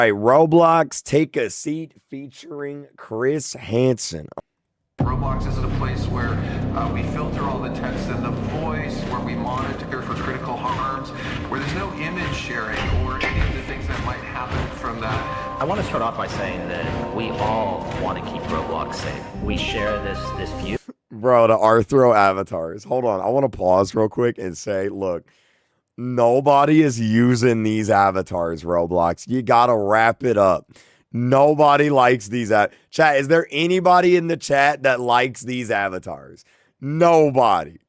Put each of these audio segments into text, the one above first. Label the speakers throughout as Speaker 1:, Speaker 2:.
Speaker 1: All right, Roblox, Take a Seat featuring Chris Hansen.
Speaker 2: Roblox isn't a place where we filter all the text and the voice, where we monitor for critical harms, where there's no image sharing or any of the things that might happen from that.
Speaker 3: I want to start off by saying that we all want to keep Roblox safe. We share this view.
Speaker 1: Bro, the Arthro avatars. Hold on. I want to pause real quick and say, look, nobody is using these avatars, Roblox. You got to wrap it up. Nobody likes these. Chat, is there anybody in the chat that likes these avatars? Nobody.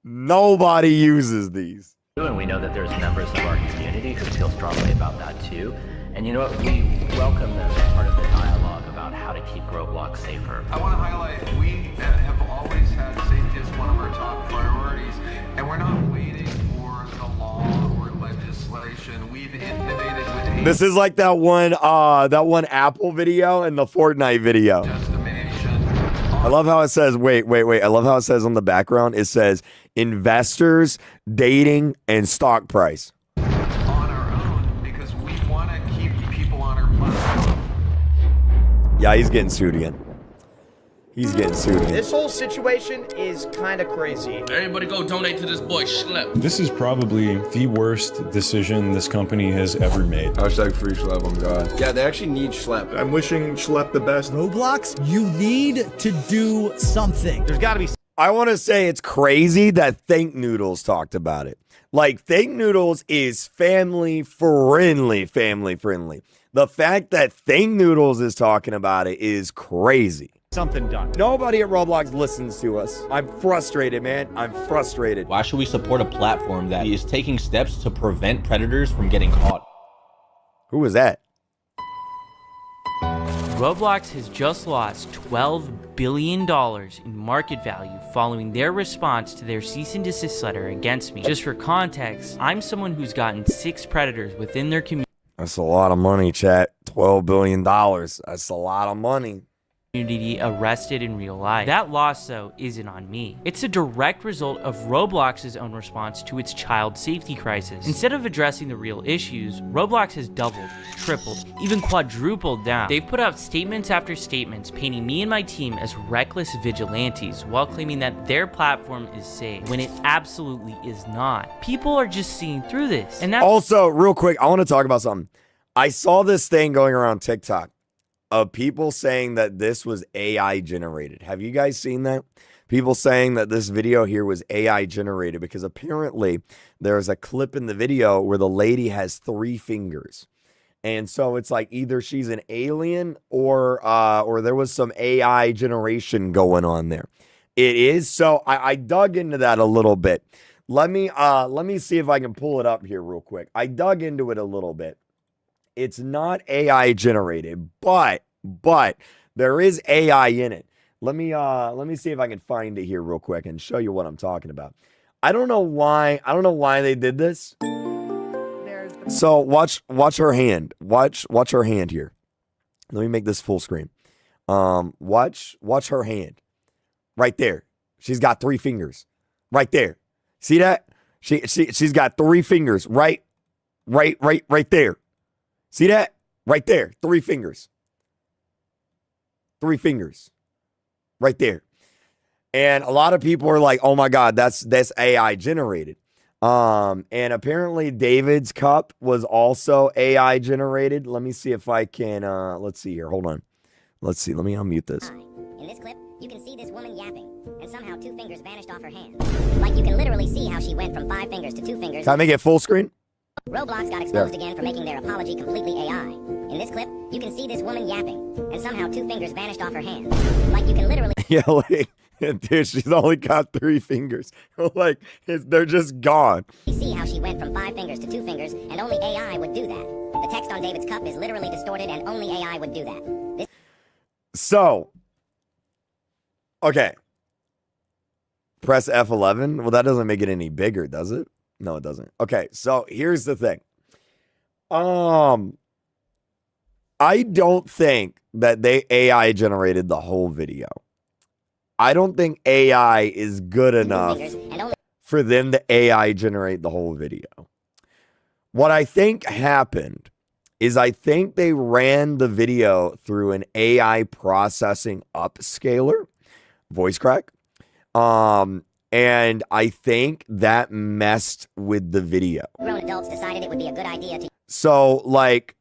Speaker 1: Nobody uses these.
Speaker 3: And we know that there's members of our community who feel strongly about that too. And you know what? We welcome them as part of the dialogue about how to keep Roblox safer.
Speaker 2: I want to highlight we have always had safety as one of our top priorities, and we're not waiting for the law or legislation. We've innovated with
Speaker 1: This is like that one Apple video and the Fortnite video. I love how it says, wait. I love how it says on the background, it says investors, dating, and stock price.
Speaker 2: On our own, because we want to keep people on our platform.
Speaker 1: Yeah, he's getting sued again. He's getting sued again.
Speaker 4: This whole situation is kind of crazy.
Speaker 5: Everybody go donate to this boy Schlep.
Speaker 6: This is probably the worst decision this company has ever made.
Speaker 7: Hashtag free Schlep on God. Yeah, they actually need Schlep.
Speaker 8: I'm wishing Schlep the best.
Speaker 9: Roblox, you need to do something.
Speaker 4: There's got to be.
Speaker 1: I want to say it's crazy that Think Noodles talked about it. Like, Think Noodles is family friendly. The fact that Think Noodles is talking about it is crazy.
Speaker 4: Something done.
Speaker 1: Nobody at Roblox listens to us. I'm frustrated, man. I'm frustrated.
Speaker 10: Why should we support a platform that is taking steps to prevent predators from getting caught?
Speaker 1: Who was that?
Speaker 11: Roblox has just lost $12 billion in market value following their response to their cease and desist letter against me. Just for context, I'm someone who's gotten 6 predators within their community.
Speaker 1: That's a lot of money, chat. $12 billion. That's a lot of money.
Speaker 11: Arrested in real life. That loss, though, isn't on me. It's a direct result of Roblox's own response to its child safety crisis. Instead of addressing the real issues, Roblox has doubled, tripled, even quadrupled down. They've put out statements after statements painting me and my team as reckless vigilantes while claiming that their platform is safe, when it absolutely is not. People are just seeing through this. And that's
Speaker 1: also, real quick, I want to talk about something. I saw this thing going around TikTok of people saying that this was AI generated. Have you guys seen that? People saying that this video here was AI generated because apparently there's a clip in the video where the lady has 3 fingers. And so it's like either she's an alien or there was some AI generation going on there. It is. So I dug into that a little bit. Let me see if I can pull it up here real quick. I dug into it a little bit. It's not AI generated, but there is AI in it. Let me see if I can find it here real quick and show you what I'm talking about. I don't know why they did this. So watch her hand. Watch her hand here. Let me make this full screen. Watch her hand. Right there. She's got 3 fingers. Right there. See that? She's got 3 fingers right there. See that? Right there. 3 fingers. 3 fingers. Right there. And a lot of people are like, oh my God, that's AI generated. And apparently David's cup was also AI generated. Let me see if I can, let's see here. Hold on. Let's see. Let me unmute this.
Speaker 12: In this clip, you can see this woman yapping, and somehow 2 fingers vanished off her hand. Like you can literally see how she went from 5 fingers to 2 fingers.
Speaker 1: Can I make it full screen?
Speaker 12: Roblox got exposed again for making their apology completely AI. In this clip, you can see this woman yapping, and somehow 2 fingers vanished off her hand. Like you can literally...
Speaker 1: Yeah, like, dude, she's only got 3 fingers. Like, they're just gone.
Speaker 12: You see how she went from 5 fingers to 2 fingers, and only AI would do that. The text on David's cup is literally distorted, and only AI would do that.
Speaker 1: So, okay. Press F11. Well, that doesn't make it any bigger, does it? No, it doesn't. Okay, so here's the thing. I don't think that they AI generated the whole video. I don't think AI is good enough for them to AI generate the whole video. What I think happened is I think they ran the video through an AI processing upscaler, voice crack. And I think that messed with the video.
Speaker 12: Grown adults decided it would be a good idea to.
Speaker 1: So, like,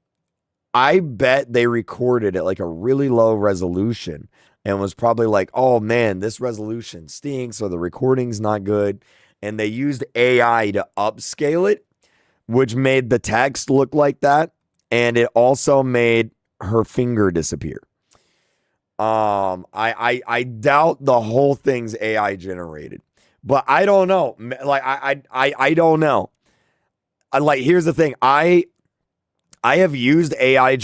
Speaker 1: I bet they recorded at like a really low resolution and was probably like, oh man, this resolution stinks or the recording's not good. And they used AI to upscale it, which made the text look like that. And it also made her finger disappear. I doubt the whole thing's AI generated, but I don't know. Like, I don't know. Like, here's the thing. I have used AI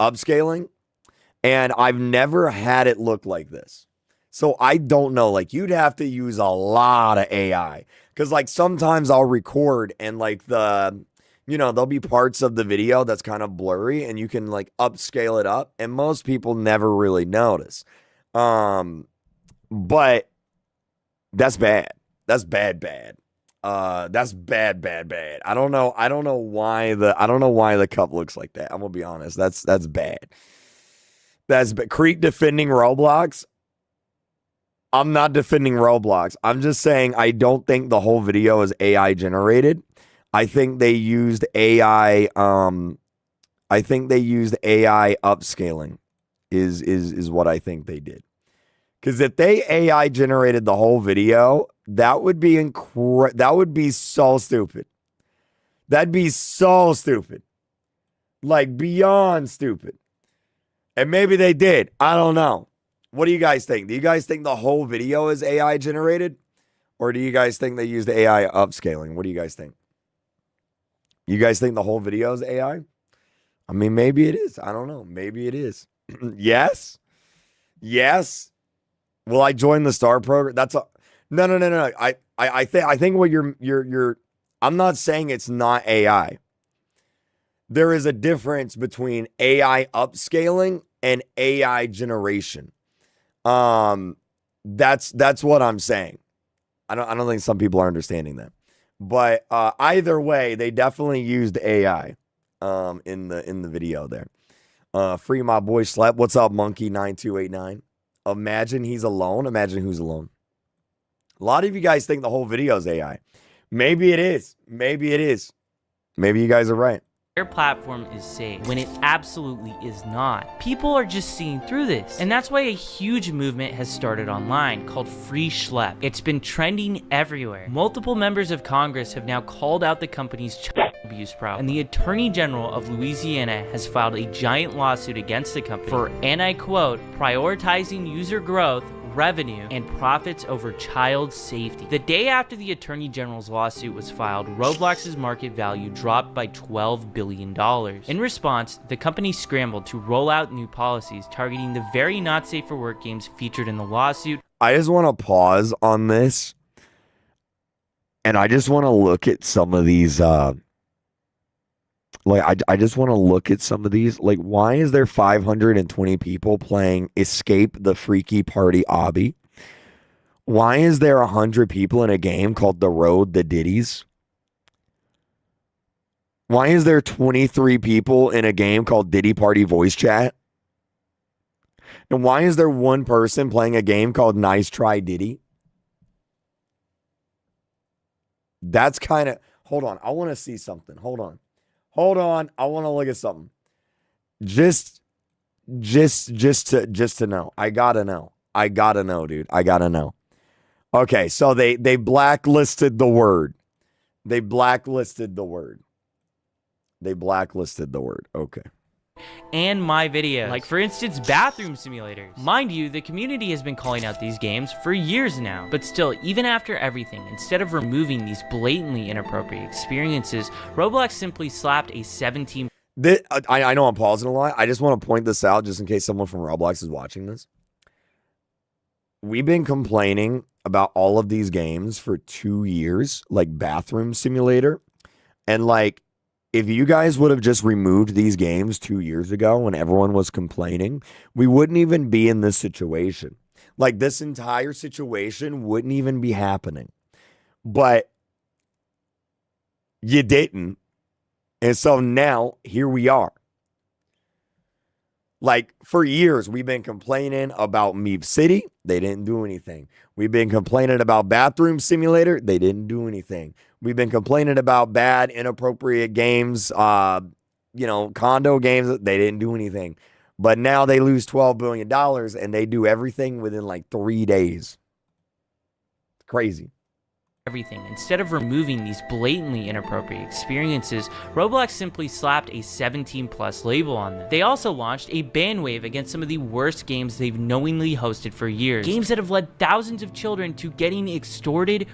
Speaker 1: upscaling, and I've never had it look like this. So I don't know. Like, you'd have to use a lot of AI, because like sometimes I'll record and like there'll be parts of the video that's kind of blurry, and you can like upscale it up, and most people never really notice. But that's bad. That's bad. That's bad. I don't know why the cup looks like that. I'm gonna be honest. That's bad. That's bad. Kreek defending Roblox. I'm not defending Roblox. I'm just saying I don't think the whole video is AI generated. I think they used AI. I think they used AI upscaling. Is what I think they did. Because if they AI generated the whole video, that would be that would be so stupid. That'd be so stupid. Like, beyond stupid. And maybe they did. I don't know. What do you guys think? Do you guys think the whole video is AI generated? Or do you guys think they used AI upscaling? What do you guys think? You guys think the whole video is AI? I mean, maybe it is. I don't know. Maybe it is. Yes. Yes. Will I join the STAR program? That's a no. I think what you're I'm not saying it's not AI. There is a difference between AI upscaling and AI generation. That's what I'm saying. I don't think some people are understanding that. But either way, they definitely used AI in the video there. Free my boy Slep. What's up, Monkey9289? Imagine he's alone. Imagine who's alone. A lot of you guys think the whole video is AI. Maybe it is. Maybe it is. Maybe you guys are right.
Speaker 11: Their platform is safe when it absolutely is not. People are just seeing through this, and that's why a huge movement has started online called Free Schlep. It's been trending everywhere. Multiple members of Congress have now called out the company's child abuse problem, and the Attorney General of Louisiana has filed a giant lawsuit against the company for, and I quote, prioritizing user growth, revenue, and profits over child safety. The day after the Attorney General's lawsuit was filed, Roblox's market value dropped by $12 billion. In response, the company scrambled to roll out new policies targeting the very not safe for work games featured in the lawsuit.
Speaker 1: I just want to pause on this, and I just want to look at some of these I just want to look at some of these. Like, why is there 520 people playing Escape the Freaky Party Obby? Why is there 100 people in a game called The Road the Ditties? Why is there 23 people in a game called Diddy Party Voice Chat? And why is there one person playing a game called Nice Try Diddy? That's kind of... Hold on. I want to see something. Hold on. I want to look at something. Just to know. I gotta know, dude. I gotta know. Okay, so they blacklisted the word. They blacklisted the word. Okay.
Speaker 11: And my videos, like for instance bathroom simulators. Mind you, the community has been calling out these games for years now, but still, even after everything, instead of removing these blatantly inappropriate experiences, Roblox simply slapped a 17...
Speaker 1: I know I'm pausing a lot. I just want to point this out just in case someone from Roblox is watching this. We've been complaining about all of these games for 2 years, like Bathroom Simulator, and like, if you guys would have just removed these games 2 years ago when everyone was complaining, we wouldn't even be in this situation. Like, this entire situation wouldn't even be happening. But you didn't. And so now here we are. Like for years, we've been complaining about Meep City. They didn't do anything. We've been complaining about Bathroom Simulator. They didn't do anything. We've been complaining about bad, inappropriate games, condo games. They didn't do anything. But now they lose $12 billion and they do everything within like 3 days. Crazy.
Speaker 11: Everything. Instead of removing these blatantly inappropriate experiences, Roblox simply slapped a 17+ label on them. They also launched a ban wave against some of the worst games they've knowingly hosted for years. Games that have led thousands of children to getting extorted,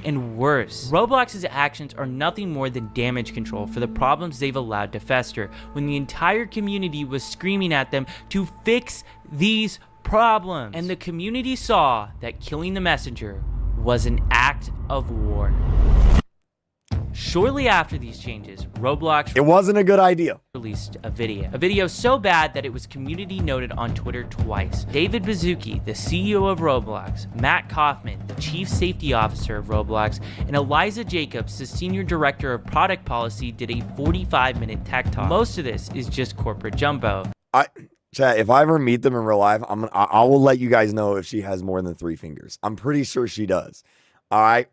Speaker 11: and worse. Roblox's actions are nothing more than damage control for the problems they've allowed to fester, when the entire community was screaming at them to fix these problems. And the community saw that killing the messenger was an act of war. Shortly after these changes, Roblox
Speaker 1: It wasn't a good idea.
Speaker 11: released a video so bad that it was community noted on Twitter twice. David Baszucki, the CEO of Roblox, Matt Kaufman, the Chief Safety Officer of Roblox, and Eliza Jacobs, the Senior Director of Product Policy, did a 45-minute tech talk. Most of this is just corporate jumbo.
Speaker 1: Chat, if I ever meet them in real life, I will let you guys know if she has more than 3 fingers. I'm pretty sure she does. All right.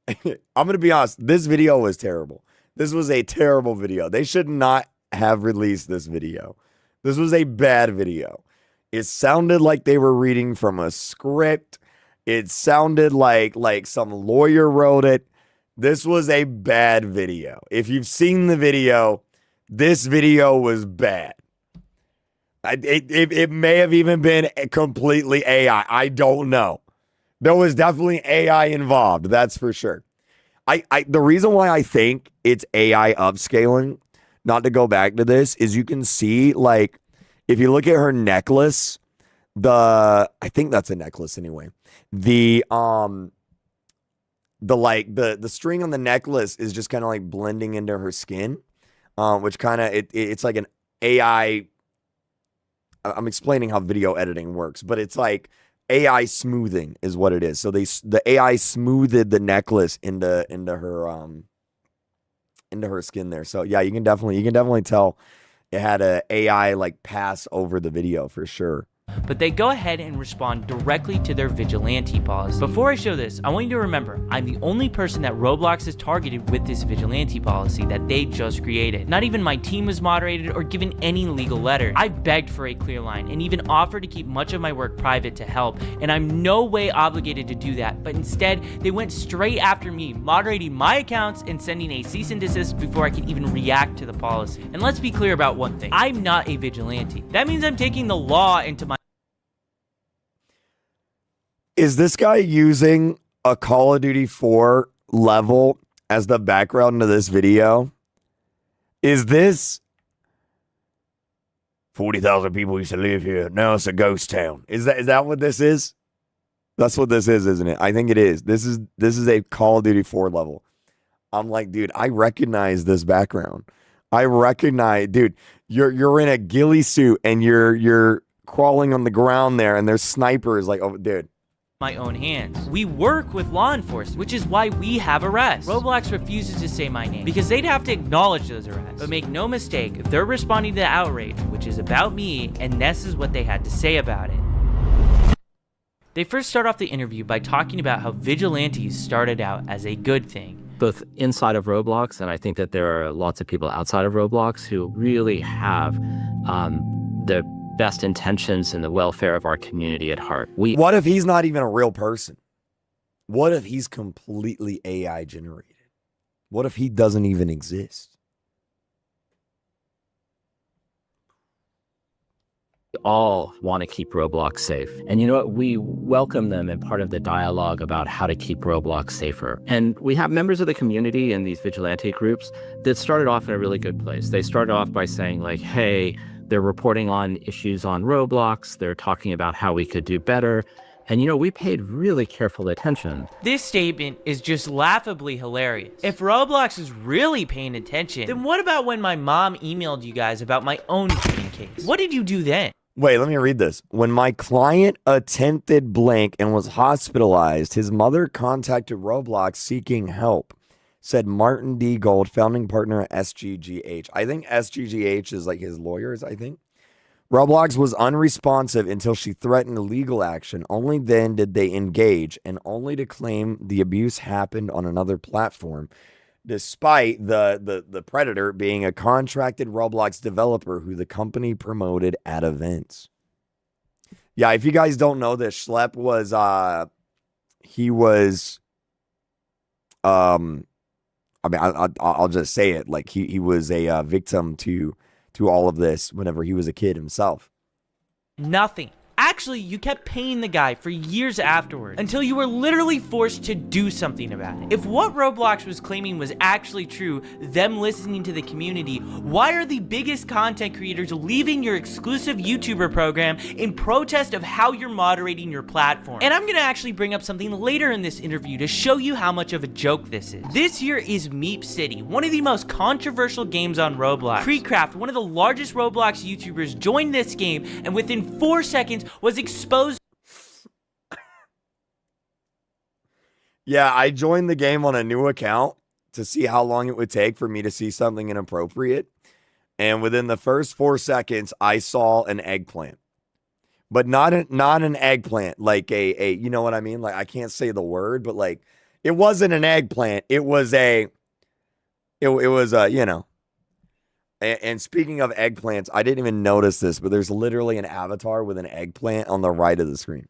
Speaker 1: I'm going to be honest. This video was terrible. This was a terrible video. They should not have released this video. This was a bad video. It sounded like they were reading from a script. It sounded like some lawyer wrote it. This was a bad video. If you've seen the video, this video was bad. It may have even been completely AI. I don't know. There was definitely AI involved. That's for sure. The reason why I think it's AI upscaling, not to go back to this, is you can see, like, if you look at her necklace, I think that's a necklace anyway. The string on the necklace is just kind of like blending into her skin, which kind of it's like an AI. I'm explaining how video editing works, but it's like AI smoothing is what it is. So the AI smoothed the necklace into her skin there. So yeah, you can definitely tell it had a AI like pass over the video for sure.
Speaker 11: But they go ahead and respond directly to their vigilante policy. Before I show this, I want you to remember, I'm the only person that Roblox has targeted with this vigilante policy that they just created. Not even my team was moderated or given any legal letter. I begged for a clear line and even offered to keep much of my work private to help, and I'm no way obligated to do that, but instead, they went straight after me, moderating my accounts and sending a cease and desist before I could even react to the policy. And let's be clear about one thing, I'm not a vigilante. That means I'm taking the law into my
Speaker 1: Is this guy using a Call of Duty 4 level as the background to this video? Is this 40,000 people used to live here? Now it's a ghost town. Is that what this is? That's what this is, isn't it? I think it is. This is a Call of Duty 4 level. I'm like, dude, I recognize this background. I recognize, dude, you're in a ghillie suit and you're crawling on the ground there and there's snipers like, oh, dude.
Speaker 11: My own hands. We work with law enforcement, which is why we have arrests. Roblox refuses to say my name because they'd have to acknowledge those arrests. But make no mistake, they're responding to the outrage, which is about me, and this is what they had to say about it. They first start off the interview by talking about how vigilantes started out as a good thing.
Speaker 3: Both inside of Roblox, and I think that there are lots of people outside of Roblox who really have the best intentions and the welfare of our community at heart.
Speaker 1: What if he's not even a real person? What if he's completely AI generated? What if he doesn't even exist?
Speaker 3: We all want to keep Roblox safe. And you know what? We welcome them in part of the dialogue about how to keep Roblox safer. And we have members of the community in these vigilante groups that started off in a really good place. They started off by saying like, hey, they're reporting on issues on Roblox. They're talking about how we could do better. And, you know, we paid really careful attention.
Speaker 11: This statement is just laughably hilarious. If Roblox is really paying attention, then what about when my mom emailed you guys about my own case? What did you do then?
Speaker 1: Wait, let me read this. When my client attempted blank and was hospitalized, his mother contacted Roblox seeking help. said Martin D. Gold, founding partner at SGGH. I think SGGH is like his lawyers, I think. Roblox was unresponsive until she threatened legal action. Only then did they engage, and only to claim the abuse happened on another platform, despite the predator being a contracted Roblox developer who the company promoted at events. Yeah, if you guys don't know this, Schlepp was he was I mean, I'll just say it, like he was a victim to all of this whenever he was a kid himself.
Speaker 11: Nothing. Actually, you kept paying the guy for years afterwards until you were literally forced to do something about it. If what Roblox was claiming was actually true, them listening to the community, why are the biggest content creators leaving your exclusive YouTuber program in protest of how you're moderating your platform? And I'm gonna actually bring up something later in this interview to show you how much of a joke this is. This here is Meep City, one of the most controversial games on Roblox. KreekCraft, one of the largest Roblox YouTubers, joined this game and within 4 seconds was exposed.
Speaker 1: Yeah, I joined the game on a new account to see how long it would take for me to see something inappropriate. And within the first 4 seconds, I saw an eggplant. But not an eggplant, like a you know what I mean? Like, I can't say the word, but like, it wasn't an eggplant. It was a, you know. And speaking of eggplants, I didn't even notice this, but there's literally an avatar with an eggplant on the right of the screen.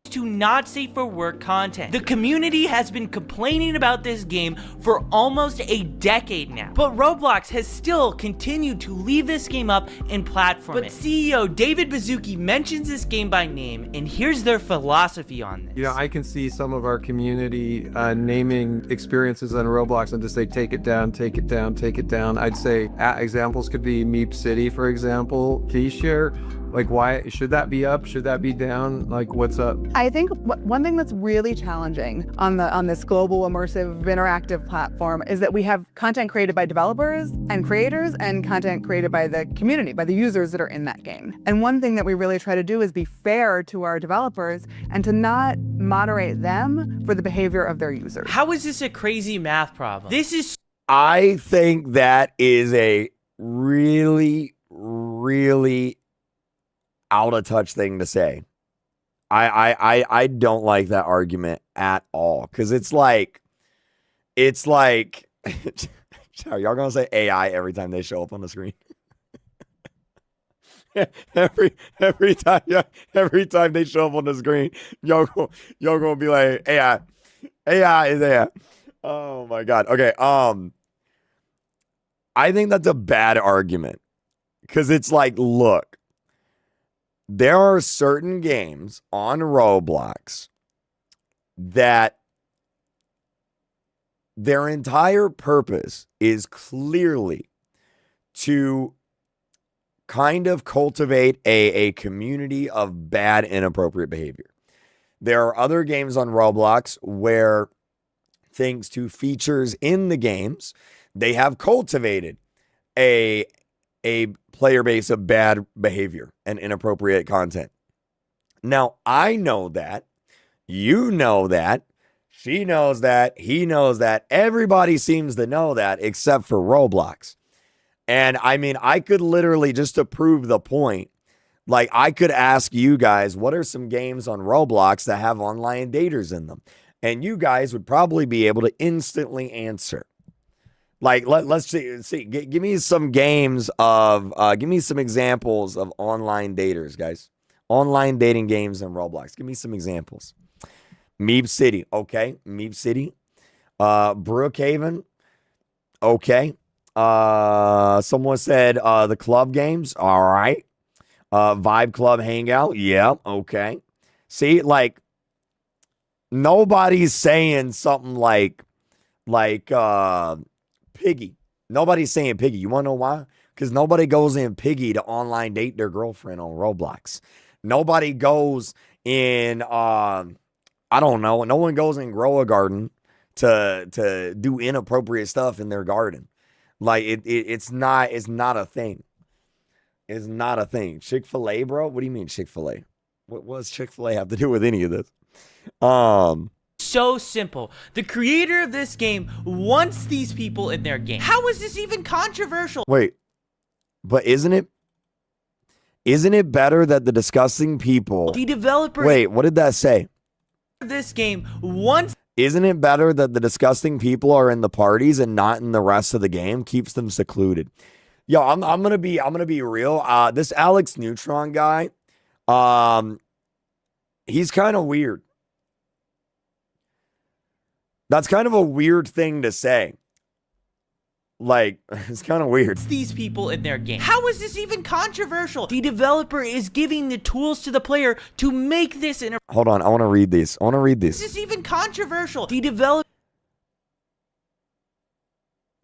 Speaker 11: To not safe for work content. The community has been complaining about this game for almost a decade now, but Roblox has still continued to leave this game up and platform it. But CEO David Baszucki mentions this game by name, and here's their philosophy on this.
Speaker 7: You know, I can see some of our community naming experiences on Roblox and just say, take it down, take it down, take it down. I'd say examples could be Meep City, for example. Can you share, like, why should that be up? Should that be down? Like, what's up?
Speaker 8: I think one thing that's really challenging on this global immersive interactive platform is that we have content created by developers and creators and content created by the community, by the users that are in that game. And one thing that we really try to do is be fair to our developers and to not moderate them for the behavior of their users.
Speaker 11: How is this a crazy math problem? This is...
Speaker 1: I think that is a really, really out of touch thing to say. I don't like that argument at all, because it's like are y'all gonna say AI every time they show up on the screen? every time they show up on the screen, y'all gonna be like, AI is AI. Oh my god. Okay. I think that's a bad argument, because it's like, look, there are certain games on Roblox that their entire purpose is clearly to kind of cultivate a community of bad, inappropriate behavior. There are other games on Roblox where, thanks to features in the games, they have cultivated a player base of bad behavior and inappropriate content. Now, I know that, you know that, she knows that, he knows that, everybody seems to know that except for Roblox. And I mean, I could literally, just to prove the point, like, I could ask you guys, what are some games on Roblox that have online daters in them? And you guys would probably be able to instantly answer. Like, let's see. Give me some games of, give me some examples of online daters, guys. Online dating games in Roblox. Give me some examples. Meep City, okay. Meep City. Brookhaven, okay. Someone said the club games, all right. Vibe Club Hangout, yeah, okay. See, like, nobody's saying something like Piggy. Nobody's saying Piggy. You want to know why? Because nobody goes in Piggy to online date their girlfriend on Roblox. Nobody goes in, I don't know. No one goes in Grow a Garden to do inappropriate stuff in their garden. Like, it's not a thing. It's not a thing. Chick-fil-A, bro? What do you mean Chick-fil-A? What does Chick-fil-A have to do with any of this?
Speaker 11: So simple. The creator of this game wants these people in their game. How is this even controversial?
Speaker 1: Wait, but isn't it better that the disgusting people...
Speaker 11: The developer...
Speaker 1: Wait, what did that say?
Speaker 11: This game wants...
Speaker 1: Isn't it better that the disgusting people are in the parties and not in the rest of the game? Keeps them secluded. Yo, I'm gonna be real. This Alex Neutron guy, he's kind of weird. That's kind of a weird thing to say. Like, it's kind of weird.
Speaker 11: These people in their game. How is this even controversial? The developer is giving the tools to the player to make this in a...
Speaker 1: Hold on, I want to read these.
Speaker 11: Is this even controversial? The developer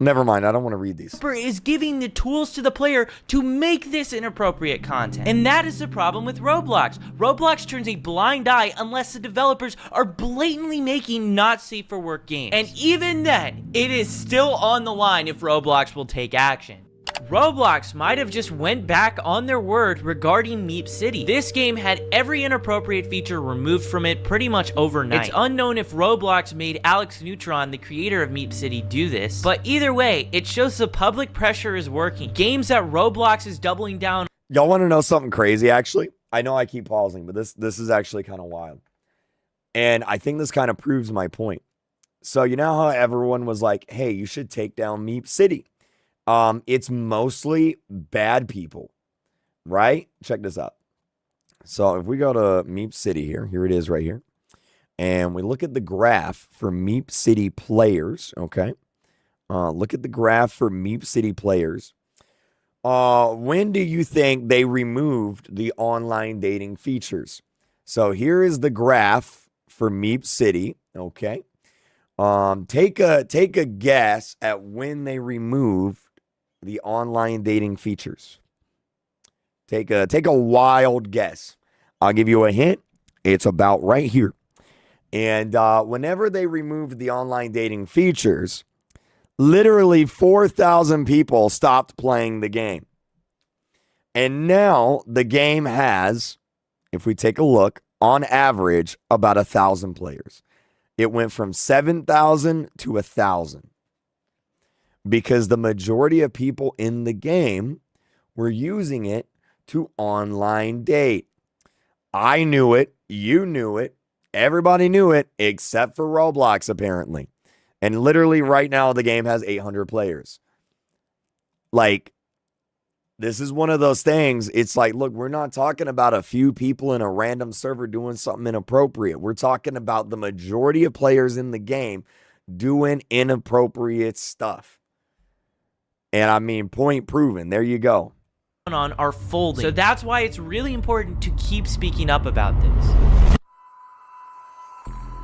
Speaker 1: Never mind, I don't want to read these.
Speaker 11: Is giving the tools to the player to make this inappropriate content. And that is the problem with Roblox. Roblox turns a blind eye unless the developers are blatantly making not safe for work games. And even then, it is still on the line if Roblox will take action. Roblox might have just went back on their word regarding Meep City. This game had every inappropriate feature removed from it pretty much overnight. It's unknown if Roblox made Alex Neutron, the creator of Meep City, do this, but either way, it shows the public pressure is working. Games that Roblox is doubling down.
Speaker 1: Y'all want to know something crazy, actually? I know I keep pausing, but this is actually kind of wild. And I think this kind of proves my point. So you know how everyone was like, hey, you should take down Meep City. It's mostly bad people, right? Check this out. So if we go to Meep City here it is right here. And we look at the graph for Meep City players, okay? Look at the graph for Meep City players. When do you think they removed the online dating features? So here is the graph for Meep City, okay? Take a guess at when they removed the online dating features. Take a wild guess. I'll give you a hint. It's about right here. And whenever they removed the online dating features, literally 4,000 people stopped playing the game. And now the game has, if we take a look, on average, about 1,000 players. It went from 7,000 to 1,000. Because the majority of people in the game were using it to online date. I knew it. You knew it. Everybody knew it except for Roblox, apparently. And literally right now, the game has 800 players. Like, this is one of those things. It's like, look, we're not talking about a few people in a random server doing something inappropriate. We're talking about the majority of players in the game doing inappropriate stuff. And I mean, point proven. There you go.
Speaker 11: On are folding. So that's why it's really important to keep speaking up about this.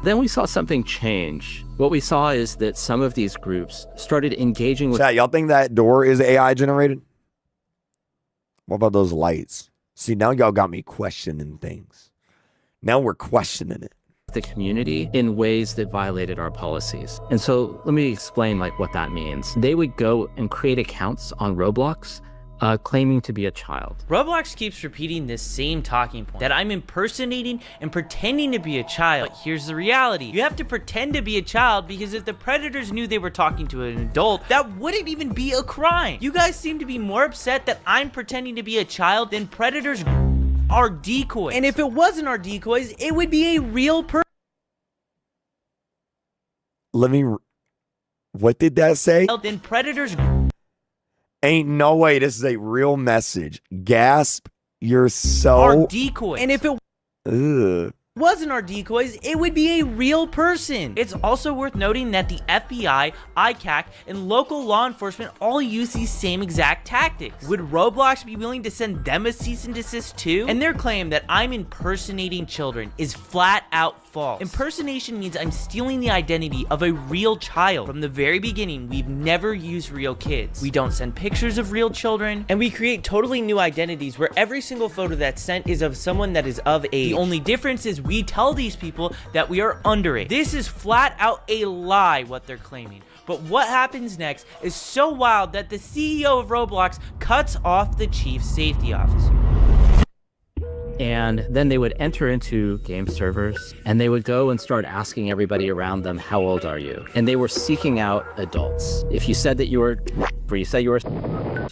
Speaker 3: Then we saw something change. What we saw is that some of these groups started engaging with...
Speaker 1: Chat, y'all think that door is AI generated? What about those lights? See, now y'all got me questioning things. Now we're questioning it.
Speaker 3: The community in ways that violated our policies. And so let me explain what that means. They would go and create accounts on Roblox claiming to be a child.
Speaker 11: Roblox keeps repeating this same talking point, that I'm impersonating and pretending to be a child. But here's the reality. You have to pretend to be a child because if the predators knew they were talking to an adult, that wouldn't even be a crime. You guys seem to be more upset that I'm pretending to be a child than predators are decoys. And if it wasn't our decoys, it would be a real person.
Speaker 1: What did that say?
Speaker 11: Then predators...
Speaker 1: Ain't no way this is a real message. Gasp, you're so...
Speaker 11: Our decoys. And if it...
Speaker 1: Ugh.
Speaker 11: wasn't our decoys, it would be a real person. It's also worth noting that the FBI, ICAC, and local law enforcement all use these same exact tactics. Would Roblox be willing to send them a cease and desist too? And their claim that I'm impersonating children is flat out false. Impersonation means I'm stealing the identity of a real child. From the very beginning, we've never used real kids. We don't send pictures of real children, and we create totally new identities where every single photo that's sent is of someone that is of age. The only difference is we tell these people that we are underage. This is flat out a lie, what they're claiming. But what happens next is so wild that the CEO of Roblox cuts off the chief safety officer.
Speaker 3: And then they would enter into game servers and they would go and start asking everybody around them, how old are you? And they were seeking out adults. If you said that you were,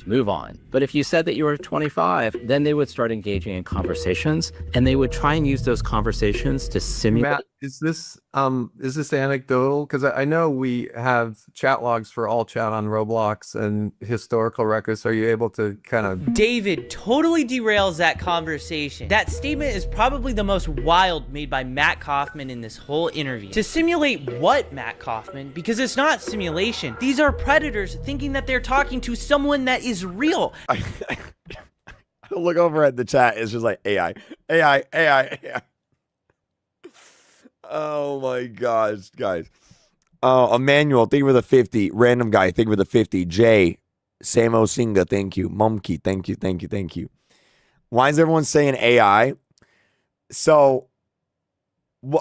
Speaker 3: move on. But if you said that you were 25, then they would start engaging in conversations and they would try and use those conversations to simulate.
Speaker 7: Matt, is this anecdotal? Because I know we have chat logs for all chat on Roblox and historical records. Are you able to kind of...
Speaker 11: David totally derails that conversation. That statement is probably the most wild made by Matt Kaufman in this whole interview. To simulate what, Matt Kaufman? Because it's not simulation. These are predators thinking that they're talking to someone that is real.
Speaker 1: I look over at the chat. It's just like AI, AI, AI, AI. Oh my gosh, guys. Emmanuel, thank you for the 50. Random guy, thank you for the 50. Jay, Samo Singa, thank you. Mumkey, thank you, thank you, thank you. Why is everyone saying AI? So,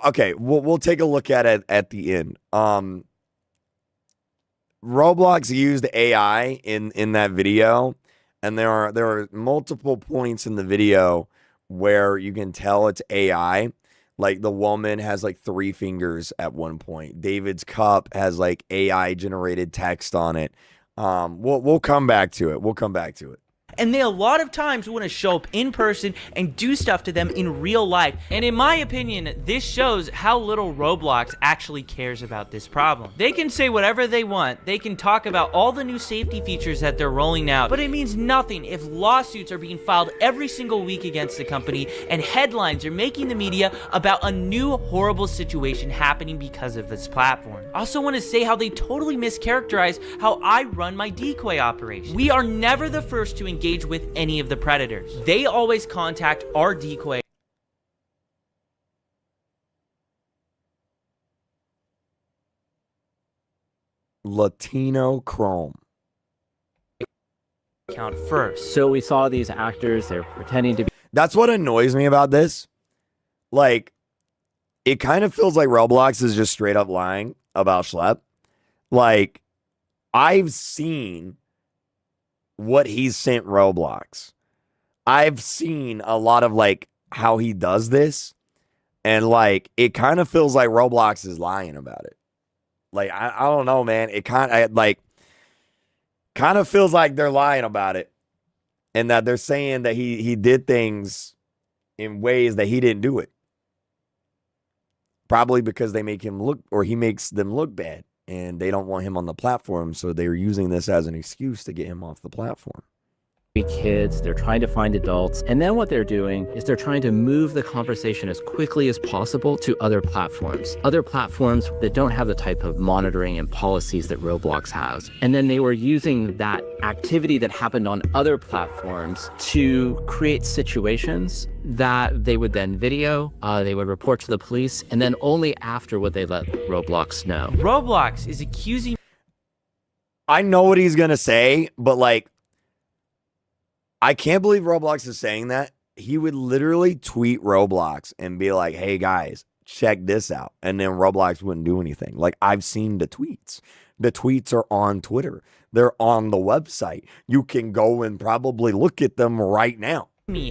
Speaker 1: okay, we'll take a look at it at the end. Roblox used AI in that video, and there are multiple points in the video where you can tell it's AI. Like the woman has like 3 fingers at one point. David's cup has like AI generated text on it. We'll come back to it. We'll come back to it.
Speaker 11: And they a lot of times want to show up in person and do stuff to them in real life. And in my opinion, this shows how little Roblox actually cares about this problem. They can say whatever they want. They can talk about all the new safety features that they're rolling out, but it means nothing if lawsuits are being filed every single week against the company and headlines are making the media about a new horrible situation happening because of this platform. I also want to say how they totally mischaracterize how I run my decoy operation. We are never the first to engage with any of the predators. They always contact our decoy
Speaker 1: Latino Chrome
Speaker 11: account first.
Speaker 3: So we saw these actors, they're pretending to be.
Speaker 1: That's what annoys me about this. Like, it kind of feels like Roblox is just straight up lying about Schlep. Like, I've seen what he's sent Roblox. I've seen a lot of like how he does this, and like it kind of feels like Roblox is lying about it. Like I don't know, man. It kind of feels like they're lying about it, and that they're saying that he did things in ways that he didn't do it. Probably because they make him look, or he makes them look bad. And they don't want him on the platform, so they're using this as an excuse to get him off the platform.
Speaker 3: Kids, they're trying to find adults, and then what they're doing is they're trying to move the conversation as quickly as possible to other platforms that don't have the type of monitoring and policies that Roblox has. And then they were using that activity that happened on other platforms to create situations that they would then video, they would report to the police, and then only after would they let Roblox know.
Speaker 11: Roblox is accusing...
Speaker 1: I know what he's gonna say, but like, I can't believe Roblox is saying that. He would literally tweet Roblox and be like, hey guys, check this out. And then Roblox wouldn't do anything. Like, I've seen the tweets. The tweets are on Twitter. They're on the website. You can go and probably look at them right now.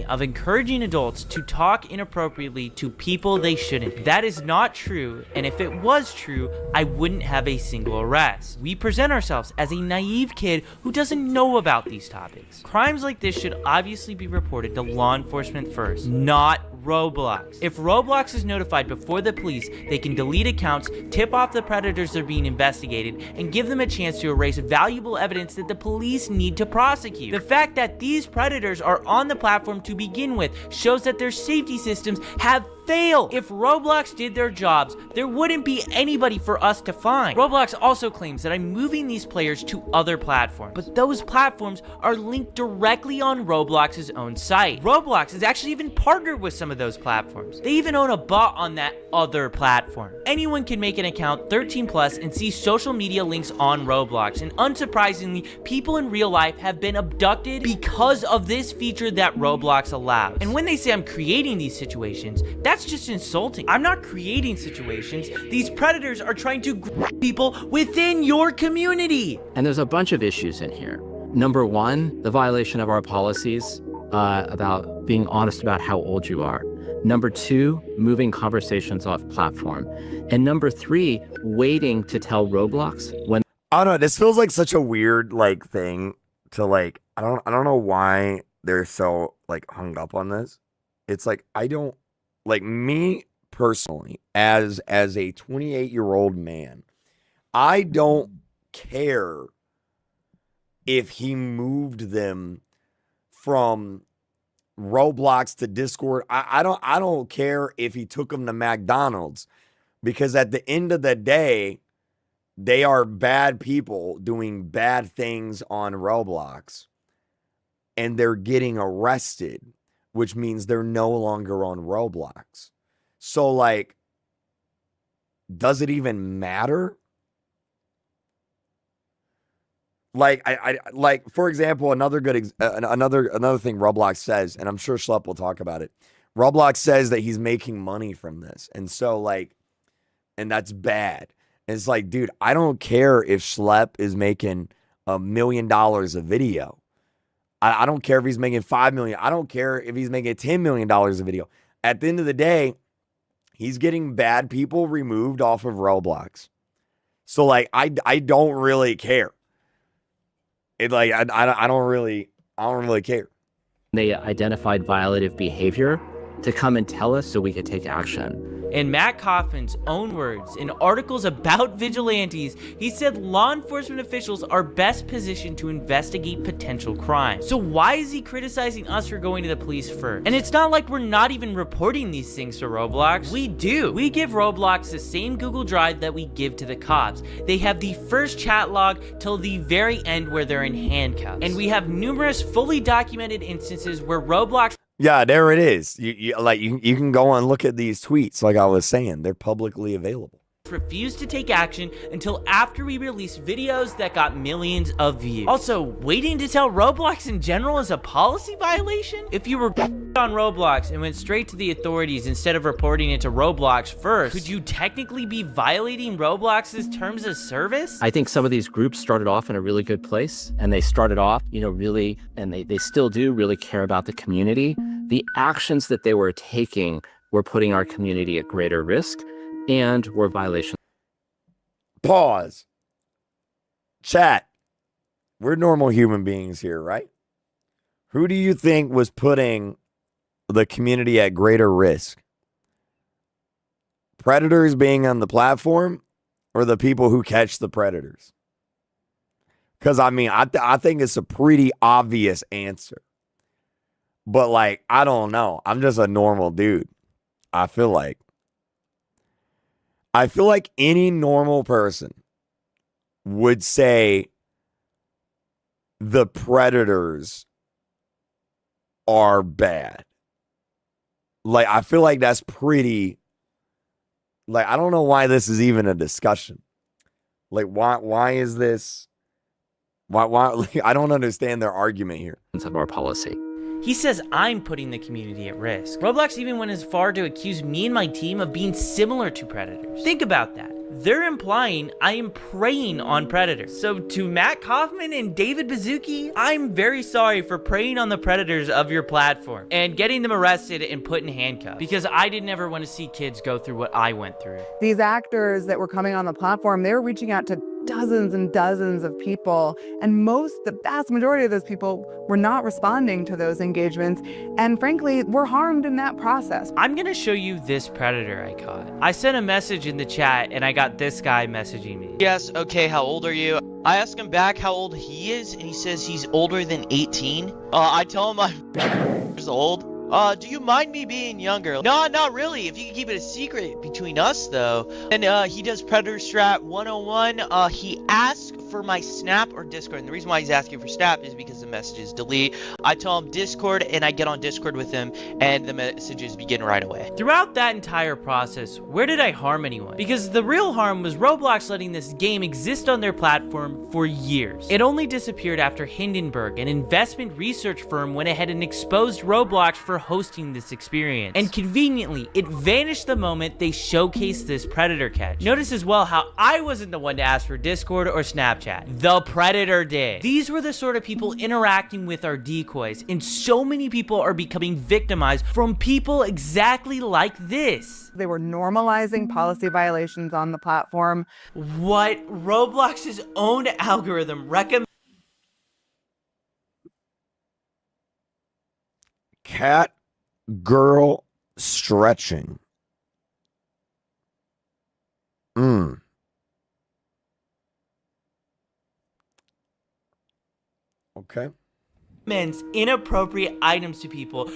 Speaker 11: Of encouraging adults to talk inappropriately to people they shouldn't. That is not true, and if it was true, I wouldn't have a single arrest. We present ourselves as a naive kid who doesn't know about these topics. Crimes like this should obviously be reported to law enforcement first, not Roblox. If Roblox is notified before the police, they can delete accounts, tip off the predators that are being investigated, and give them a chance to erase valuable evidence that the police need to prosecute. The fact that these predators are on the platform to begin with shows that their safety systems have failed. If Roblox did their jobs, there wouldn't be anybody for us to find. Roblox also claims that I'm moving these players to other platforms, but those platforms are linked directly on Roblox's own site. Roblox has actually even partnered with some of those platforms. They even own a bot on that other platform. Anyone can make an account 13+ and see social media links on Roblox, and unsurprisingly, people in real life have been abducted because of this feature that Roblox allows. And when they say I'm creating these situations, that's just insulting. I'm not creating situations. These predators are trying to grab people within your community.
Speaker 3: And there's a bunch of issues in here. Number one, the violation of our policies about being honest about how old you are. Number 2, moving conversations off platform. And number 3, waiting to tell Roblox when.
Speaker 1: I don't know. This feels like such a weird like thing to like. I don't know why they're so like hung up on this. It's like I don't like me personally as a 28-year-old man. I don't care if he moved them from Roblox to Discord. I don't care if he took them to McDonald's, because at the end of the day, they are bad people doing bad things on Roblox, and they're getting arrested, which means they're no longer on Roblox. So like, does it even matter? Like I like, for example, another good another thing Roblox says, and I'm sure Schlepp will talk about it. Roblox says that he's making money from this, and so like, and that's bad. And it's like, dude, I don't care if Schlepp is making $1 million a video. I don't care if he's making 5 million. I don't care if he's making $10 million a video. At the end of the day, he's getting bad people removed off of Roblox. So like, I don't really care. It like I don't really care.
Speaker 3: They identified violative behavior to come and tell us so we could take action.
Speaker 11: In Matt Kaufman's own words, in articles about vigilantes, he said law enforcement officials are best positioned to investigate potential crime. So why is he criticizing us for going to the police first? And it's not like we're not even reporting these things to Roblox. We do. We give Roblox the same Google Drive that we give to the cops. They have the first chat log till the very end where they're in handcuffs. And we have numerous fully documented instances where Roblox.
Speaker 1: Yeah, there it is. You can go and look at these tweets. Like I was saying, they're publicly available.
Speaker 11: Refused to take action until after we released videos that got millions of views. Also, waiting to tell Roblox in general is a policy violation? If you were on Roblox and went straight to the authorities instead of reporting it to Roblox first, could you technically be violating Roblox's terms of service?
Speaker 3: I think some of these groups started off in a really good place, and they started off, really, and they still do really care about the community. The actions that they were taking were putting our community at greater risk and were violations.
Speaker 1: Pause. Chat. We're normal human beings here, right? Who do you think was putting the community at greater risk? Predators being on the platform or the people who catch the predators? Because, I mean, I think it's a pretty obvious answer. But, like, I don't know. I'm just a normal dude. I feel like any normal person would say the predators are bad. Like, I feel like that's pretty, like, I don't know why this is even a discussion. Like, why is this, why like, I don't understand their argument here.
Speaker 3: Of our policy.
Speaker 11: He says I'm putting the community at risk. Roblox even went as far to accuse me and my team of being similar to predators. Think about that. They're implying I am preying on predators. So to Matt Kaufman and David Baszucki, I'm very sorry for preying on the predators of your platform and getting them arrested and put in handcuffs, because I didn't ever want to see kids go through what I went through.
Speaker 8: These actors that were coming on the platform, they were reaching out to dozens and dozens of people, and the vast majority of those people were not responding to those engagements, and frankly were harmed in that process.
Speaker 11: I'm gonna show you this predator I caught. I sent a message in the chat and I got this guy messaging me.
Speaker 13: Yes, okay, how old are you? I ask him back how old he is, and he says he's older than 18. I tell him I'm years old. Do you mind me being younger? No, not really. If you can keep it a secret between us, though. And he does Predator Strat 101. He asks for my Snap or Discord. And the reason why he's asking for Snap is because the messages delete. I tell him Discord, and I get on Discord with him, and the messages begin right away.
Speaker 11: Throughout that entire process, where did I harm anyone? Because the real harm was Roblox letting this game exist on their platform for years. It only disappeared after Hindenburg, an investment research firm, went ahead and exposed Roblox for hosting this experience. And conveniently, it vanished the moment they showcased this predator catch. Notice as well how I wasn't the one to ask for Discord or Snapchat. Snapchat. The Predator did. These were the sort of people interacting with our decoys, and so many people are becoming victimized from people exactly like this.
Speaker 8: They were normalizing policy violations on the platform.
Speaker 11: What Roblox's own algorithm recommends.
Speaker 1: Cat girl stretching. Okay.
Speaker 11: Recommends inappropriate items to people.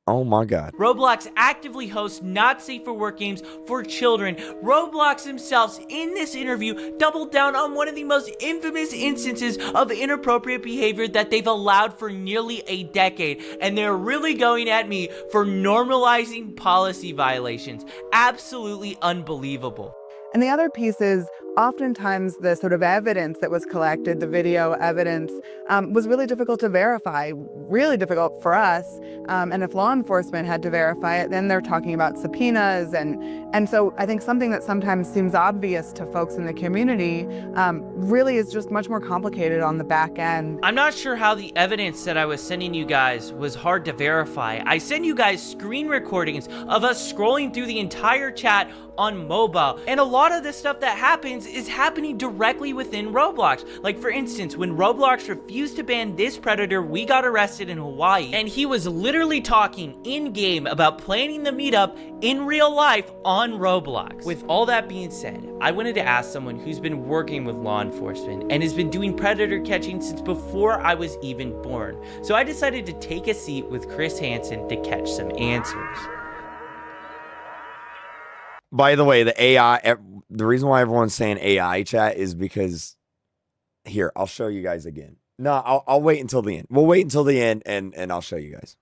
Speaker 1: Oh my God.
Speaker 11: Roblox actively hosts not safe for work games for children. Roblox themselves, in this interview, doubled down on one of the most infamous instances of inappropriate behavior that they've allowed for nearly a decade. And they're really going at me for normalizing policy violations. Absolutely unbelievable.
Speaker 8: And the other piece is oftentimes the sort of evidence that was collected, the video evidence, was really difficult to verify, really difficult for us. And if law enforcement had to verify it, then they're talking about subpoenas. And so I think something that sometimes seems obvious to folks in the community really is just much more complicated on the back end.
Speaker 11: I'm not sure how the evidence that I was sending you guys was hard to verify. I sent you guys screen recordings of us scrolling through the entire chat on mobile. And a lot of the stuff that happens is happening directly within Roblox. Like for instance, when Roblox refused to ban this predator, we got arrested in Hawaii, and he was literally talking in-game about planning the meetup in real life on Roblox. With all that being said, I wanted to ask someone who's been working with law enforcement and has been doing predator catching since before I was even born. So I decided to take a seat with Chris Hansen to catch some answers.
Speaker 1: By the way, the AI, the reason why everyone's saying AI chat is because, here, I'll show you guys again. No, I'll wait until the end. We'll wait until the end and I'll show you guys.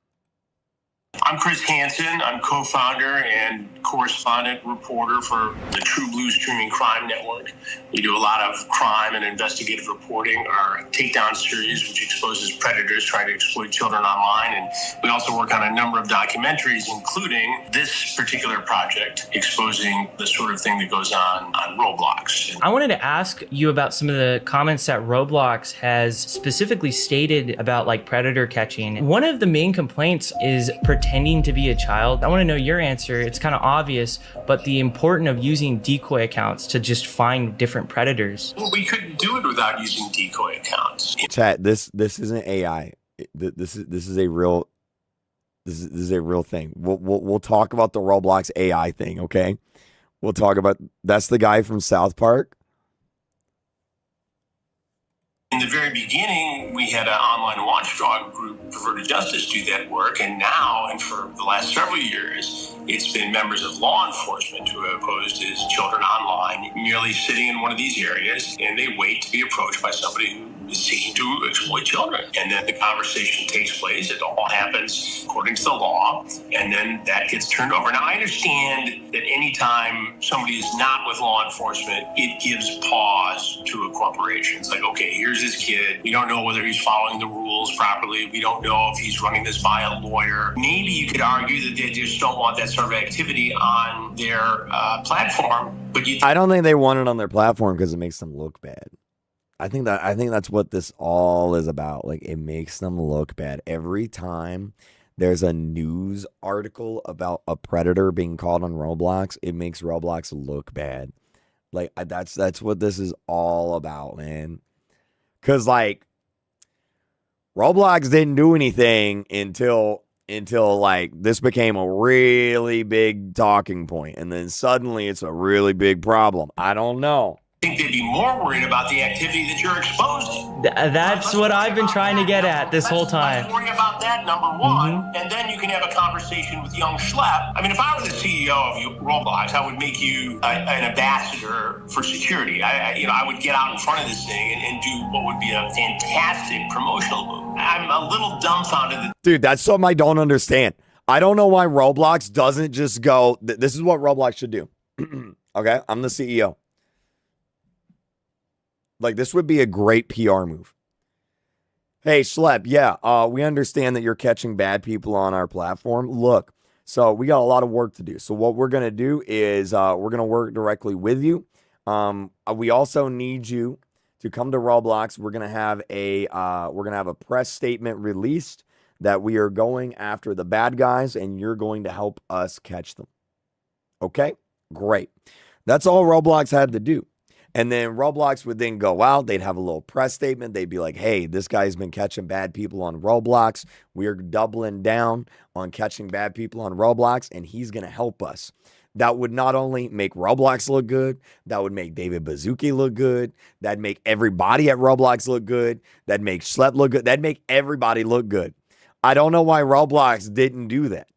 Speaker 14: I'm Chris Hansen. I'm co-founder and correspondent reporter for the True Blue Streaming Crime Network. We do a lot of crime and investigative reporting. Our Takedown series, which exposes predators trying to exploit children online. And we also work on a number of documentaries, including this particular project, exposing the sort of thing that goes on Roblox.
Speaker 11: I wanted to ask you about some of the comments that Roblox has specifically stated about like predator catching. One of the main complaints is pretending to be a child. I want to know your answer. It's kind of obvious, but the importance of using decoy accounts to just find different predators.
Speaker 14: Well, we couldn't do it without using decoy accounts.
Speaker 1: Chat, this isn't AI. This is a real thing. We'll talk about the Roblox AI thing, okay? We'll talk about that's the guy from South Park.
Speaker 14: In the very beginning, we had an online watchdog group, Perverted Justice, do that work. And now, and for the last several years, it's been members of law enforcement who have posed as children online, merely sitting in one of these areas, and they wait to be approached by somebody who is seeking to exploit children. And then the conversation takes place. It all happens according to the law, and then that gets turned over. Now, I understand that anytime somebody is not with law enforcement, it gives pause to a corporation. It's like, okay, here's this kid. We don't know whether he's following the rules properly. We don't know if he's running this by a lawyer. Maybe you could argue that they just don't want that sort of activity on their platform. But
Speaker 1: I don't think they want it on their platform because it makes them look bad. I think that's what this all is about. Like, it makes them look bad. Every time there's a news article about a predator being caught on Roblox, it makes Roblox look bad. Like, that's what this is all about, man. Because, like, Roblox didn't do anything until like this became a really big talking point, and then suddenly it's a really big problem. I don't know.
Speaker 14: I think they'd be more worried about the activity that you're exposing.
Speaker 11: That's what I've been trying to get at this whole time.
Speaker 14: Let's worry about that, number one, and then you can have a conversation with young Schlepp. I mean, if I were the CEO of Roblox, I would make you an ambassador for security. I would get out in front of this thing and do what would be a fantastic promotional move. I'm a little dumbfounded.
Speaker 1: Dude, that's something I don't understand. I don't know why Roblox doesn't just go, this is what Roblox should do. Okay, I'm the CEO. Like, this would be a great PR move. Hey, Schlepp, yeah, we understand that you're catching bad people on our platform. Look, so we got a lot of work to do. So what we're going to do is we're going to work directly with you. We also need you to come to Roblox. We're gonna have a press statement released that we are going after the bad guys, and you're going to help us catch them. Okay, great. That's all Roblox had to do. And then Roblox would then go out. They'd have a little press statement. They'd be like, hey, this guy's been catching bad people on Roblox. We're doubling down on catching bad people on Roblox, and he's going to help us. That would not only make Roblox look good, that would make David Bazooki look good. That'd make everybody at Roblox look good. That'd make Schlep look good. That'd make everybody look good. I don't know why Roblox didn't do that.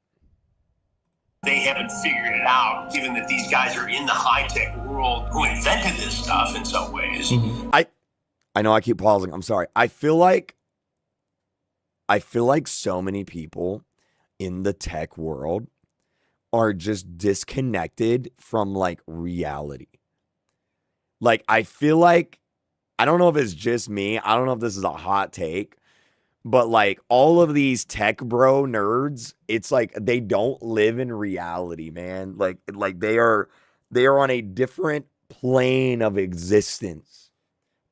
Speaker 14: They haven't figured it out, given that these guys are in the high-tech world who invented this stuff in some ways.
Speaker 1: I know I keep pausing. I'm sorry. I feel like so many people in the tech world are just disconnected from like reality. Like, I feel like, I don't know if it's just me. I don't know if this is a hot take, but like all of these tech bro nerds, it's like they don't live in reality, man. Like they are on a different plane of existence.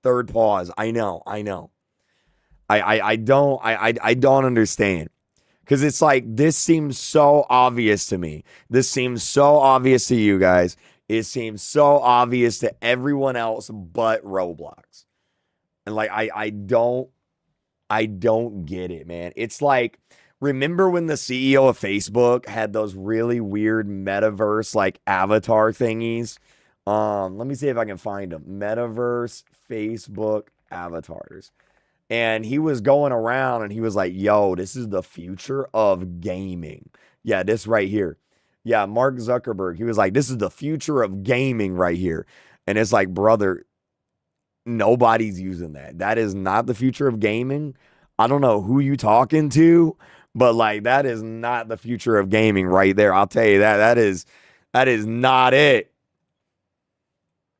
Speaker 1: Third pause. I know. I don't understand. Because it's like, this seems so obvious to me. This seems so obvious to you guys. It seems so obvious to everyone else but Roblox. And like, I don't get it, man. It's like, remember when the CEO of Facebook had those really weird metaverse like avatar thingies? Let me see if I can find them. Metaverse Facebook avatars. And he was going around and he was like, yo, this is the future of gaming. Yeah, this right here. Yeah, Mark Zuckerberg. He was like, this is the future of gaming right here. And it's like, brother, nobody's using that. That is not the future of gaming. I don't know who you talking to, but like, that is not the future of gaming right there. I'll tell you that. That is not it.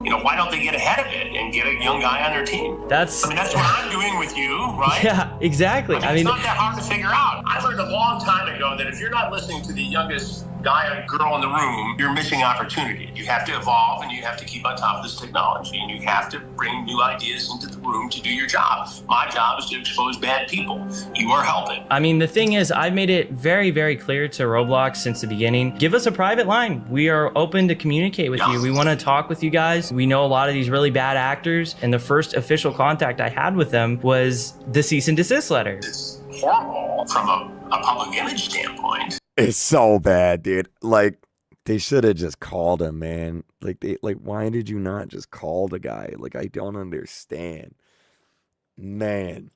Speaker 14: You know, why don't they get ahead of it and get a young guy on their team? That's what I'm doing with you, right?
Speaker 11: Yeah, exactly.
Speaker 14: I mean, it's not that hard to figure out. I learned a long time ago that if you're not listening to the youngest guy or girl in the room, you're missing opportunity. You have to evolve and you have to keep on top of this technology, and you have to bring new ideas into the room to do your job. My job is to expose bad people. You are helping.
Speaker 11: I mean, the thing is, I've made it very, very clear to Roblox since the beginning. Give us a private line. We are open to communicate with you. We want to talk with you guys. We know a lot of these really bad actors, and the first official contact I had with them was the cease and desist letter.
Speaker 14: It's horrible from a public image standpoint.
Speaker 1: It's so bad, dude. Like, they should have just called him, man. Like, why did you not just call the guy? Like, I don't understand. Man.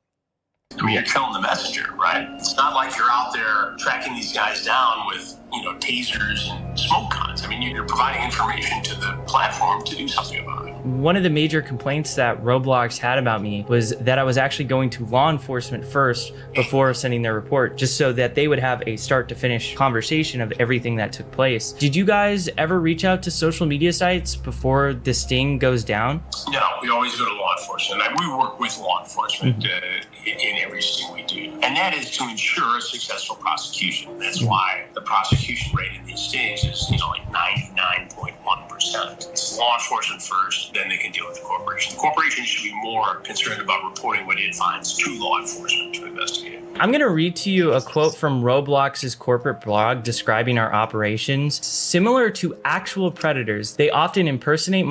Speaker 14: I mean, you're killing the messenger, right? It's not like you're out there tracking these guys down with, tasers and smoke guns. I mean, you're providing information to the platform to do something about it.
Speaker 11: One of the major complaints that Roblox had about me was that I was actually going to law enforcement first before sending their report, just so that they would have a start to finish conversation of everything that took place. Did you guys ever reach out to social media sites before the sting goes down?
Speaker 14: No, we always go to law enforcement. We work with law enforcement in everything we do. And that is to ensure a successful prosecution. That's why the prosecution rate in these states is, like 99.1%. It's law enforcement first, then they can deal with the corporation. The corporation should be more concerned about reporting what it finds to law enforcement to investigate.
Speaker 11: I'm going to read to you a quote from Roblox's corporate blog describing our operations. Similar to actual predators, they often impersonate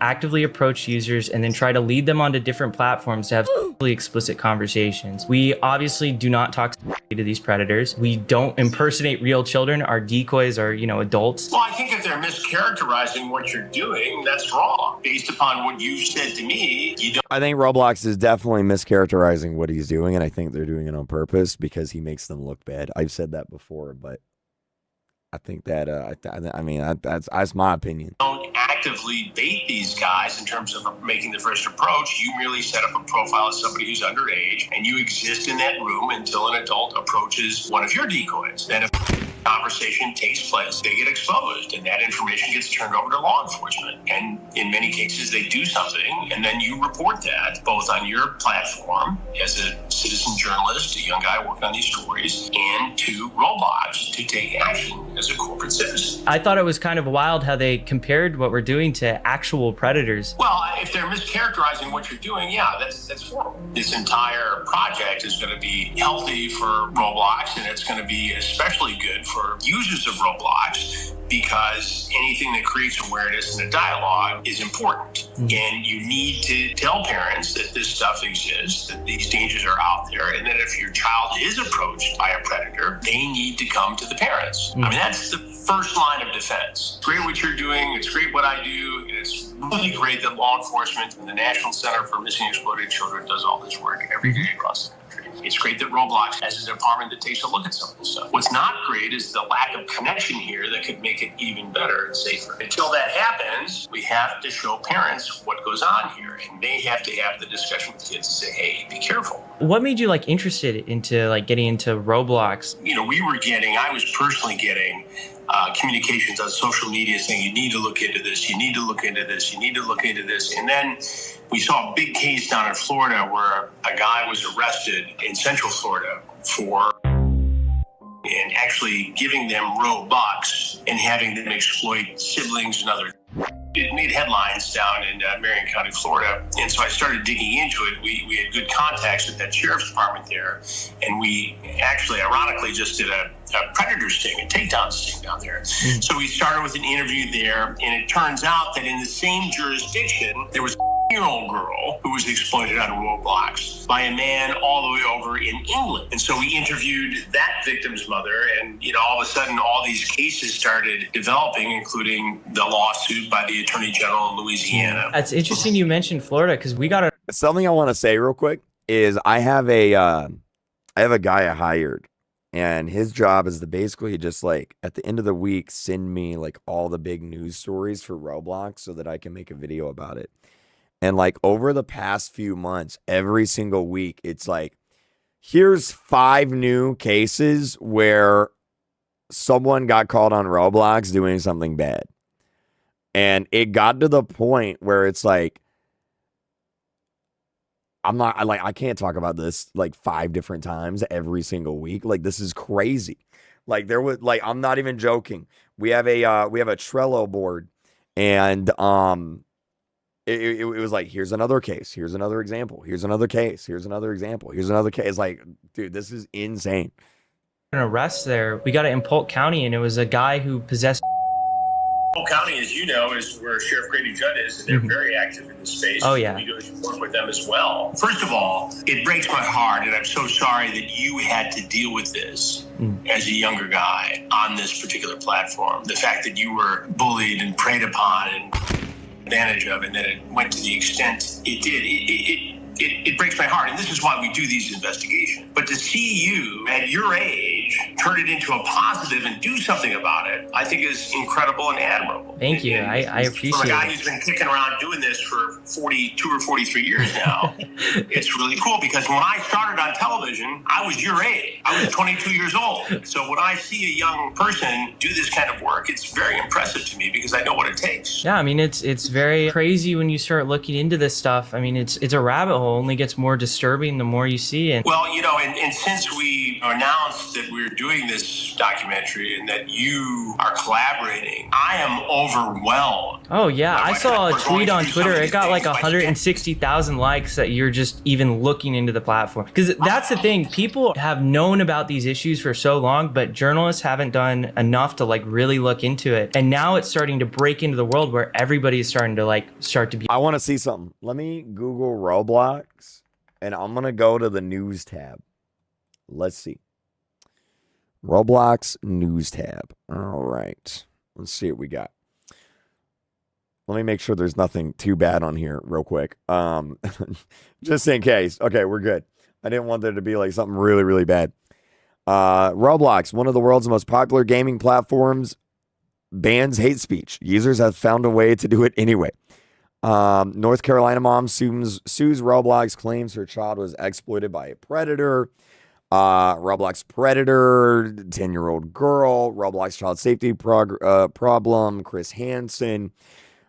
Speaker 11: actively approach users and then try to lead them onto different platforms to have explicit conversations. We obviously do not talk to these predators. We don't impersonate real children. Our decoys are, adults.
Speaker 14: Well, I think if they're mischaracterizing what you're doing, that's wrong. Based upon what you said to me, you don't.
Speaker 1: I think Roblox is definitely mischaracterizing what he's doing, and I think they're doing it on purpose because he makes them look bad. I've said that before, but I think that, that's my opinion.
Speaker 14: Don't actively bait these guys in terms of making the first approach. You merely set up a profile of somebody who's underage, and you exist in that room until an adult approaches one of your decoys. Then if conversation takes place, they get exposed, and that information gets turned over to law enforcement. And in many cases, they do something, and then you report that both on your platform as a citizen journalist, a young guy working on these stories, and to Roblox to take action as a corporate citizen.
Speaker 11: I thought it was kind of wild how they compared what we're doing to actual predators.
Speaker 14: Well, if they're mischaracterizing what you're doing, yeah, that's horrible. This entire project is going to be healthy for Roblox, and it's going to be especially good for users of Roblox, because anything that creates awareness and a dialogue is important. And you need to tell parents that this stuff exists, that these dangers are out there, and that if your child is approached by a predator, they need to come to the parents. I mean, that's the first line of defense. It's great what you're doing. It's great what I do. And it's really great that law enforcement and the National Center for Missing and Exploited Children does all this work every day across the country. It's great that Roblox has a department that takes a look at some of this stuff. What's not great is the lack of connection here that could make it even better and safer. Until that happens, we have to show parents what goes on here, and they have to have the discussion with kids and say, hey, be careful.
Speaker 11: What made you interested into getting into Roblox?
Speaker 14: You know, I was personally getting communications on social media saying, you need to look into this, you need to look into this, you need to look into this. And then we saw a big case down in Florida where a guy was arrested in Central Florida for and actually giving them Robux and having them exploit siblings and other. It made headlines down in Marion County, Florida. And so I started digging into it. We had good contacts with that sheriff's department there. And we actually, ironically, just did a predator sting, a takedown sting down there. So we started with an interview there. And it turns out that in the same jurisdiction, there was a year-old girl who was exploited on Roblox by a man all the way over in England. And so we interviewed that victim's mother, and all of a sudden all these cases started developing, including the lawsuit by the Attorney General in Louisiana.
Speaker 11: It's interesting you mentioned Florida, because we got
Speaker 1: something I want to say real quick is I have a guy I hired, and his job is to basically just at the end of the week send me all the big news stories for Roblox so that I can make a video about it. And over the past few months, every single week, it's here's 5 new cases where someone got caught on Roblox doing something bad. And it got to the point where it's I can't talk about this 5 different times every single week. This is crazy. There was I'm not even joking. We have a Trello board, and it was here's another case, here's another example, here's another case, here's another example, here's another case. Dude, this is insane.
Speaker 11: an arrest there. We got it in Polk County, and it was a guy who possessed.
Speaker 14: Polk County, as you know, is where Sheriff Grady Judd is, and they're very active in this space.
Speaker 11: Oh, yeah.
Speaker 14: We go to work with them as well. First of all, it breaks my heart, and I'm so sorry that you had to deal with this as a younger guy on this particular platform. The fact that you were bullied and preyed upon and advantage of, and that it went to the extent it did, it breaks my heart. And this is why we do these investigations. But to see you at your age turn it into a positive and do something about it, I think is incredible and admirable.
Speaker 11: Thank you. I appreciate it.
Speaker 14: For a guy who's been kicking around doing this for 42 or 43 years now, it's really cool, because when I started on television, I was your age. I was 22 years old. So when I see a young person do this kind of work, it's very impressive to me, because I know what it takes.
Speaker 11: Yeah, I mean, it's very crazy when you start looking into this stuff. I mean, it's a rabbit hole. Only gets more disturbing the more you see it.
Speaker 14: Well, you know, and since we announced that we're doing this documentary and that you are collaborating, I am overwhelmed.
Speaker 11: Oh yeah, I saw a tweet on Twitter. It got like 160,000 likes that you're just even looking into the platform. Because that's the thing, people have known about these issues for so long, but journalists haven't done enough to like really look into it. And now it's starting to break into the world where everybody is starting to be.
Speaker 1: I want to see something. Let me Google Roblox. And I'm going to go to the news tab. Let's see. Roblox news tab. All right. Let's see what we got. Let me make sure there's nothing too bad on here real quick. Just in case. Okay, we're good. I didn't want there to be like something really, really bad. Roblox, one of the world's most popular gaming platforms, bans hate speech. Users have found a way to do it anyway. North Carolina mom sues Roblox, claims her child was exploited by a predator. Roblox Predator, 10-year-old girl, Roblox child safety problem, Chris Hansen.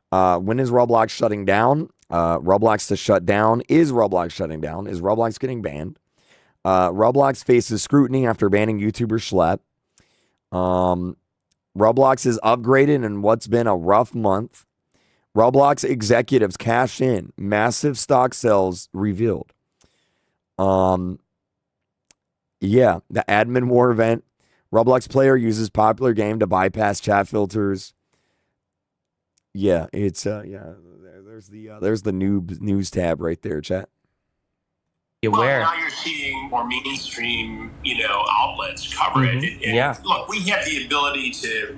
Speaker 1: When is Roblox shutting down? Roblox to shut down. Is Roblox shutting down? Is Roblox getting banned? Roblox faces scrutiny after banning YouTuber Schlep. Roblox is upgraded in what's been a rough month. Roblox executives cash in. Massive stock sales revealed. Yeah, the admin war event. Roblox player uses popular game to bypass chat filters. Yeah, it's there's the news tab right there, chat.
Speaker 14: Well, now you're seeing more mainstream, outlets cover it. And look, we have the ability to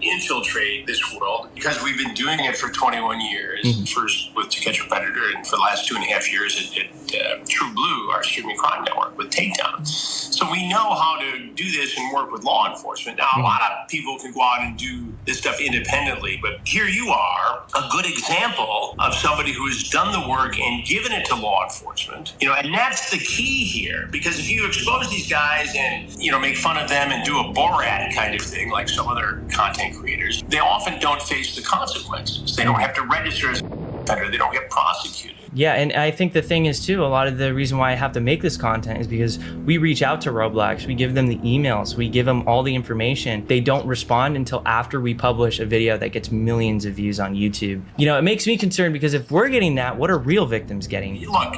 Speaker 14: infiltrate this world because we've been doing it for 21 years. First with To Catch a Predator, and for the last 2.5 years at True Blue, our streaming crime network, with Takedown. So we know how to do this and work with law enforcement. Now, a lot of people can go out and do this stuff independently, but here you are, a good example of somebody who has done the work and given it to law enforcement. And that's the key here, because if you expose these guys and make fun of them and do a Borat kind of thing like some other content creators, they often don't face the consequences. They don't have to register as a offender. They don't get prosecuted.
Speaker 11: Yeah, and I think the thing is too, a lot of the reason why I have to make this content is because we reach out to Roblox, we give them the emails, we give them all the information. They don't respond until after we publish a video that gets millions of views on YouTube. It makes me concerned because if we're getting that, what are real victims getting?
Speaker 14: Look,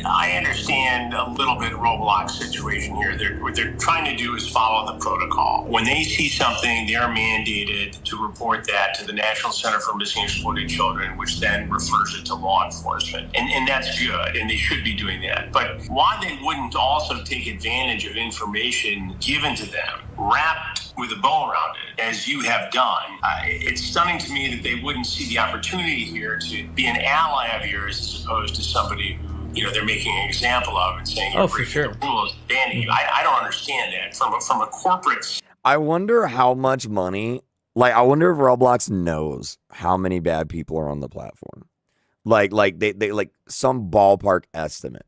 Speaker 14: I understand a little bit Roblox situation here. What they're trying to do is follow the protocol. When they see something, they're mandated to report that to the National Center for Missing and Exploited Children, which then refers it to law enforcement. And that's good, and they should be doing that. But why they wouldn't also take advantage of information given to them, wrapped with a bow around it, as you have done, it's stunning to me that they wouldn't see the opportunity here to be an ally of yours as opposed to somebody who they're making an example of and saying, you're breaking the rules, banning you. I don't understand that. From a corporate...
Speaker 1: I wonder how much money... I wonder if Roblox knows how many bad people are on the platform. Like they some ballpark estimate.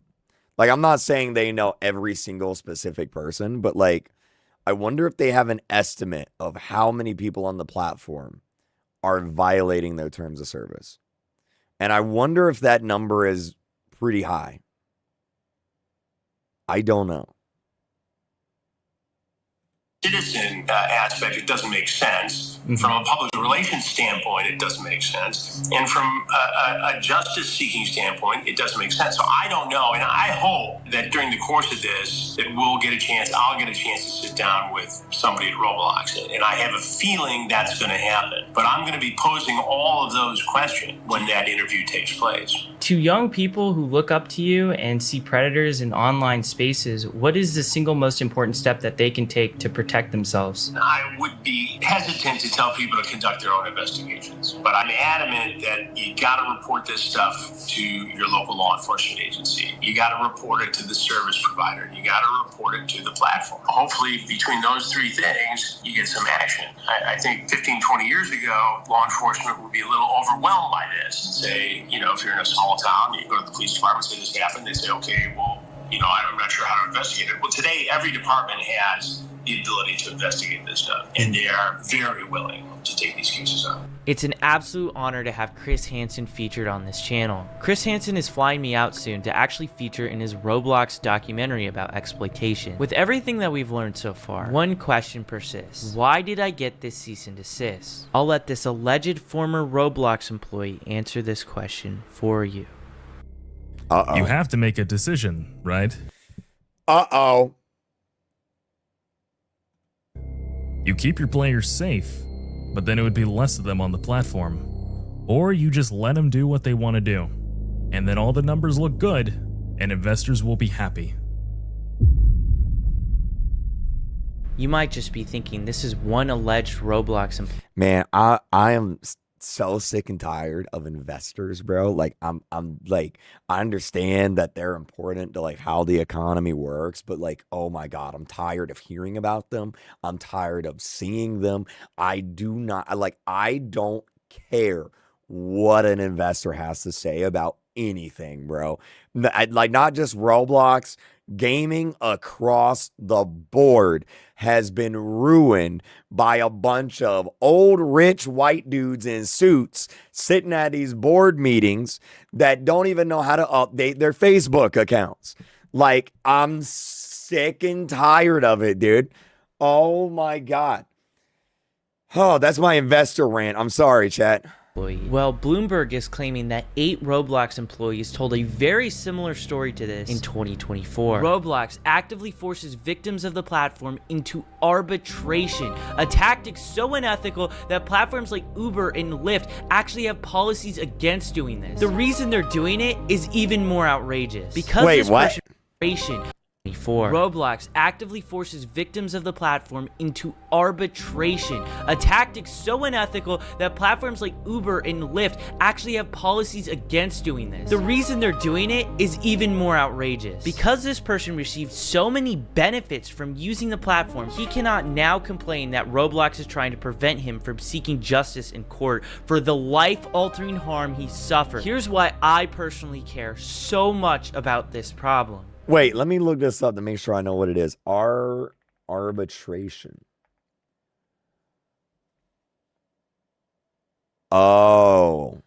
Speaker 1: I'm not saying they know every single specific person, but I wonder if they have an estimate of how many people on the platform are violating their terms of service. And I wonder if that number is pretty high. I don't know.
Speaker 14: Citizen aspect, it doesn't make sense. From a public relations standpoint, it doesn't make sense. And from a justice-seeking standpoint, it doesn't make sense. So I don't know, and I hope that during the course of this, that I'll get a chance to sit down with somebody at Roblox. And I have a feeling that's going to happen. But I'm going to be posing all of those questions when that interview takes place.
Speaker 11: To young people who look up to you and see predators in online spaces, what is the single most important step that they can take to protect themselves?
Speaker 14: I would be hesitant to tell people to conduct their own investigations, but I'm adamant that you got to report this stuff to your local law enforcement agency. You got to report it to the service provider. You got to report it to the platform. Hopefully, between those three things, you get some action. I think 15, 20 years ago, law enforcement would be a little overwhelmed by this and say, if you're in a small town, you go to the police department, say this happened, they say, okay, well, I'm not sure how to investigate it. Well, today, every department has the ability to investigate this stuff, and they are very willing to take these cases up.
Speaker 11: It's an absolute honor to have Chris Hansen featured on this channel. Chris Hansen is flying me out soon to actually feature in his Roblox documentary about exploitation. With everything that we've learned so far, one question persists. Why did I get this cease and desist? I'll let this alleged former Roblox employee answer this question for you.
Speaker 15: You have to make a decision, right? You keep your players safe, but then it would be less of them on the platform. Or you just let them do what they want to do, and then all the numbers look good, and investors will be happy.
Speaker 11: You might just be thinking this is one alleged Roblox employee.
Speaker 1: Man, I am so sick and tired of investors, bro. I'm I understand that they're important to how the economy works, but oh my God, I'm tired of hearing about them. I'm tired of seeing them. I don't care what an investor has to say about anything, bro. Like, not just Roblox, gaming across the board has been ruined by a bunch of old rich white dudes in suits sitting at these board meetings that don't even know how to update their Facebook accounts. Like, I'm sick and tired of it, dude. Oh my God. Oh, that's my investor rant. I'm sorry, chat.
Speaker 11: Well, Bloomberg is claiming that 8 Roblox employees told a very similar story to this in 2024. Roblox actively forces victims of the platform into arbitration, a tactic so unethical that platforms like Uber and Lyft actually have policies against doing this. The reason they're doing it is even more outrageous. Because
Speaker 1: Wait,
Speaker 11: this
Speaker 1: what?
Speaker 11: Roblox actively forces victims of the platform into arbitration, a tactic so unethical that platforms like Uber and Lyft actually have policies against doing this. The reason they're doing it is even more outrageous. Because this person received so many benefits from using the platform, he cannot now complain that Roblox is trying to prevent him from seeking justice in court for the life-altering harm he suffered. Here's why I personally care so much about this problem.
Speaker 1: Wait, let me look this up to make sure I know what it is. Arbitration. Oh.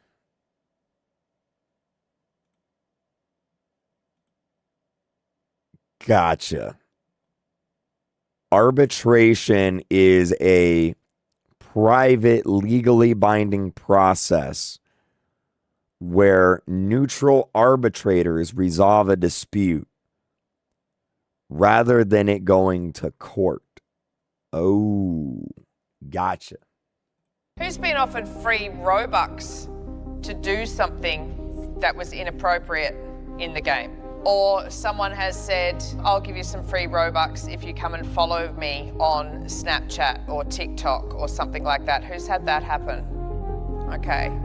Speaker 1: Gotcha. Arbitration is a private, legally binding process where neutral arbitrators resolve a dispute rather than it going to court. Oh, gotcha.
Speaker 16: Who's been offered free Robux to do something that was inappropriate in the game? Or someone has said, I'll give you some free Robux if you come and follow me on Snapchat or TikTok or something like that. Who's had that happen? Okay,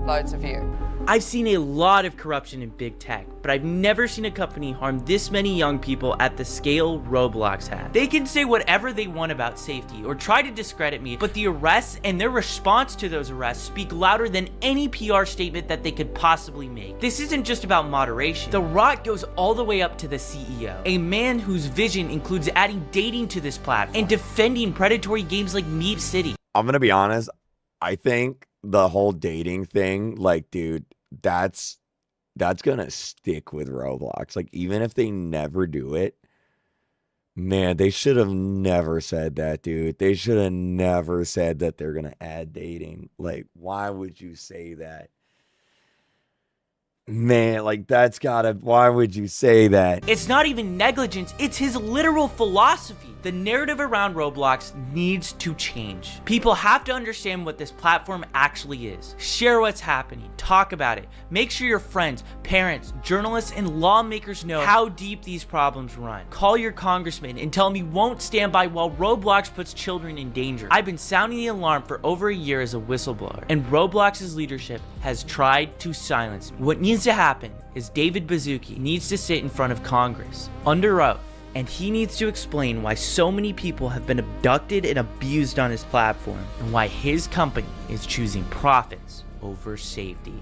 Speaker 16: loads of you.
Speaker 11: I've seen a lot of corruption in big tech, but I've never seen a company harm this many young people at the scale Roblox has. They can say whatever they want about safety or try to discredit me, but the arrests and their response to those arrests speak louder than any PR statement that they could possibly make. This isn't just about moderation. The rot goes all the way up to the CEO, a man whose vision includes adding dating to this platform and defending predatory games like Meep City.
Speaker 1: I'm going to be honest. I think the whole dating thing, like, dude, that's gonna stick with Roblox. Like, even if they never do it, man, they should have never said that, dude. They should have never said that they're gonna add dating. Like, why would you say that? Man, like, why would you say that?
Speaker 11: It's not even negligence, it's his literal philosophy. The narrative around Roblox needs to change. People have to understand what this platform actually is. Share what's happening, talk about it. Make sure your friends, parents, journalists, and lawmakers know how deep these problems run. Call your congressman and tell him he won't stand by while Roblox puts children in danger. I've been sounding the alarm for over a year as a whistleblower, and Roblox's leadership has tried to silence me. What needs to happen is David Baszucki needs to sit in front of Congress under oath, and he needs to explain why so many people have been abducted and abused on his platform, and why his company is choosing profits over safety.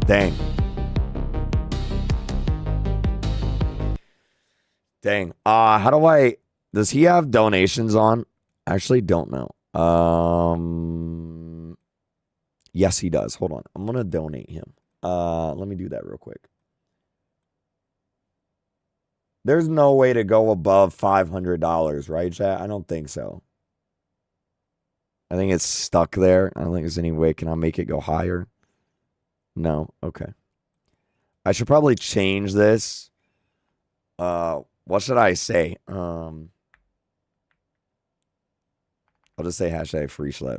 Speaker 1: Dang. Does he have donations on? I actually don't know. Yes, he does. Hold on. I'm going to donate him. Let me do that real quick. There's no way to go above $500, right, chat? I don't think so. I think it's stuck there. I don't think there's any way. Can I make it go higher? No. Okay. I should probably change this. What should I say? I'll just say hashtag free schlep.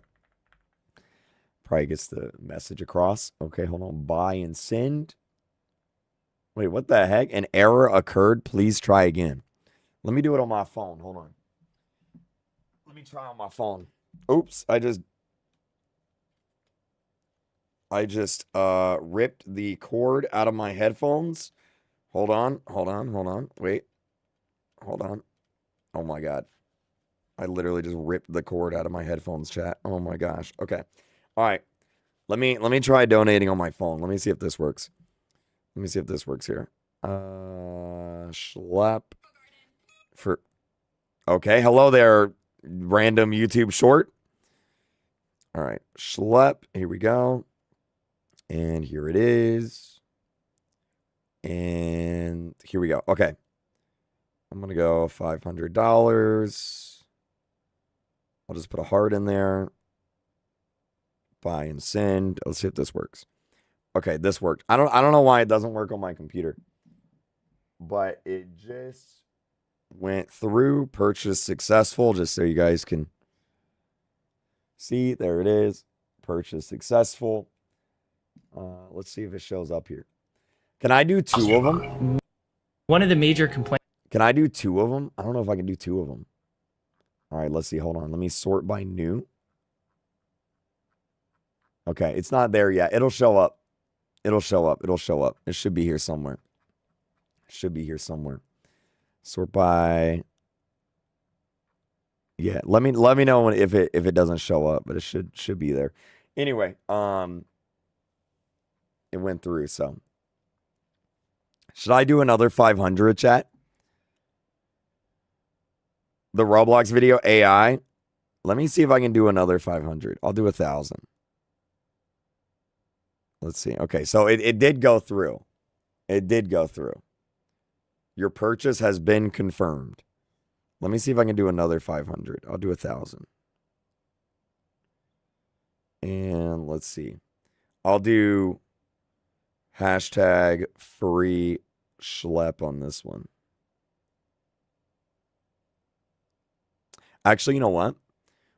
Speaker 1: Probably gets the message across. Okay, hold on. Buy and send. Wait, what the heck? An error occurred. Please try again. Let me do it on my phone. Hold on. Let me try on my phone. Oops, I just ripped the cord out of my headphones. Hold on. Wait. Hold on. Oh my God. I literally just ripped the cord out of my headphones, chat. Oh my gosh. Okay. All right. Let me try donating on my phone. Let me see if this works. Let me see if this works here. Schlep for. Okay, hello there, random YouTube short. All right, Schlep. Here we go. And here it is. And here we go. Okay. I'm going to go $500. I'll just put a heart in there. Buy and send. Let's see if this works. Okay, this worked. I don't know why it doesn't work on my computer. But it just went through. Purchase successful, just so you guys can see. There it is. Purchase successful. Let's see if it shows up here. Can I do 2 of them?
Speaker 11: One of the major complaints.
Speaker 1: Can I do 2 of them? I don't know if I can do 2 of them. All right, let's see. Hold on. Let me sort by new. Okay, it's not there yet. It'll show up. It'll show up. It'll show up. It should be here somewhere. It should be here somewhere. Sort by. Yeah, let me know if it doesn't show up, but it should be there. Anyway, it went through, so. Should I do another 500, chat? The Roblox video AI. Let me see if I can do another 500. I'll do 1,000. Let's see. Okay, so it did go through. It did go through. Your purchase has been confirmed. Let me see if I can do another 500. I'll do 1,000. And let's see. I'll do hashtag free schlep on this one. Actually, you know what?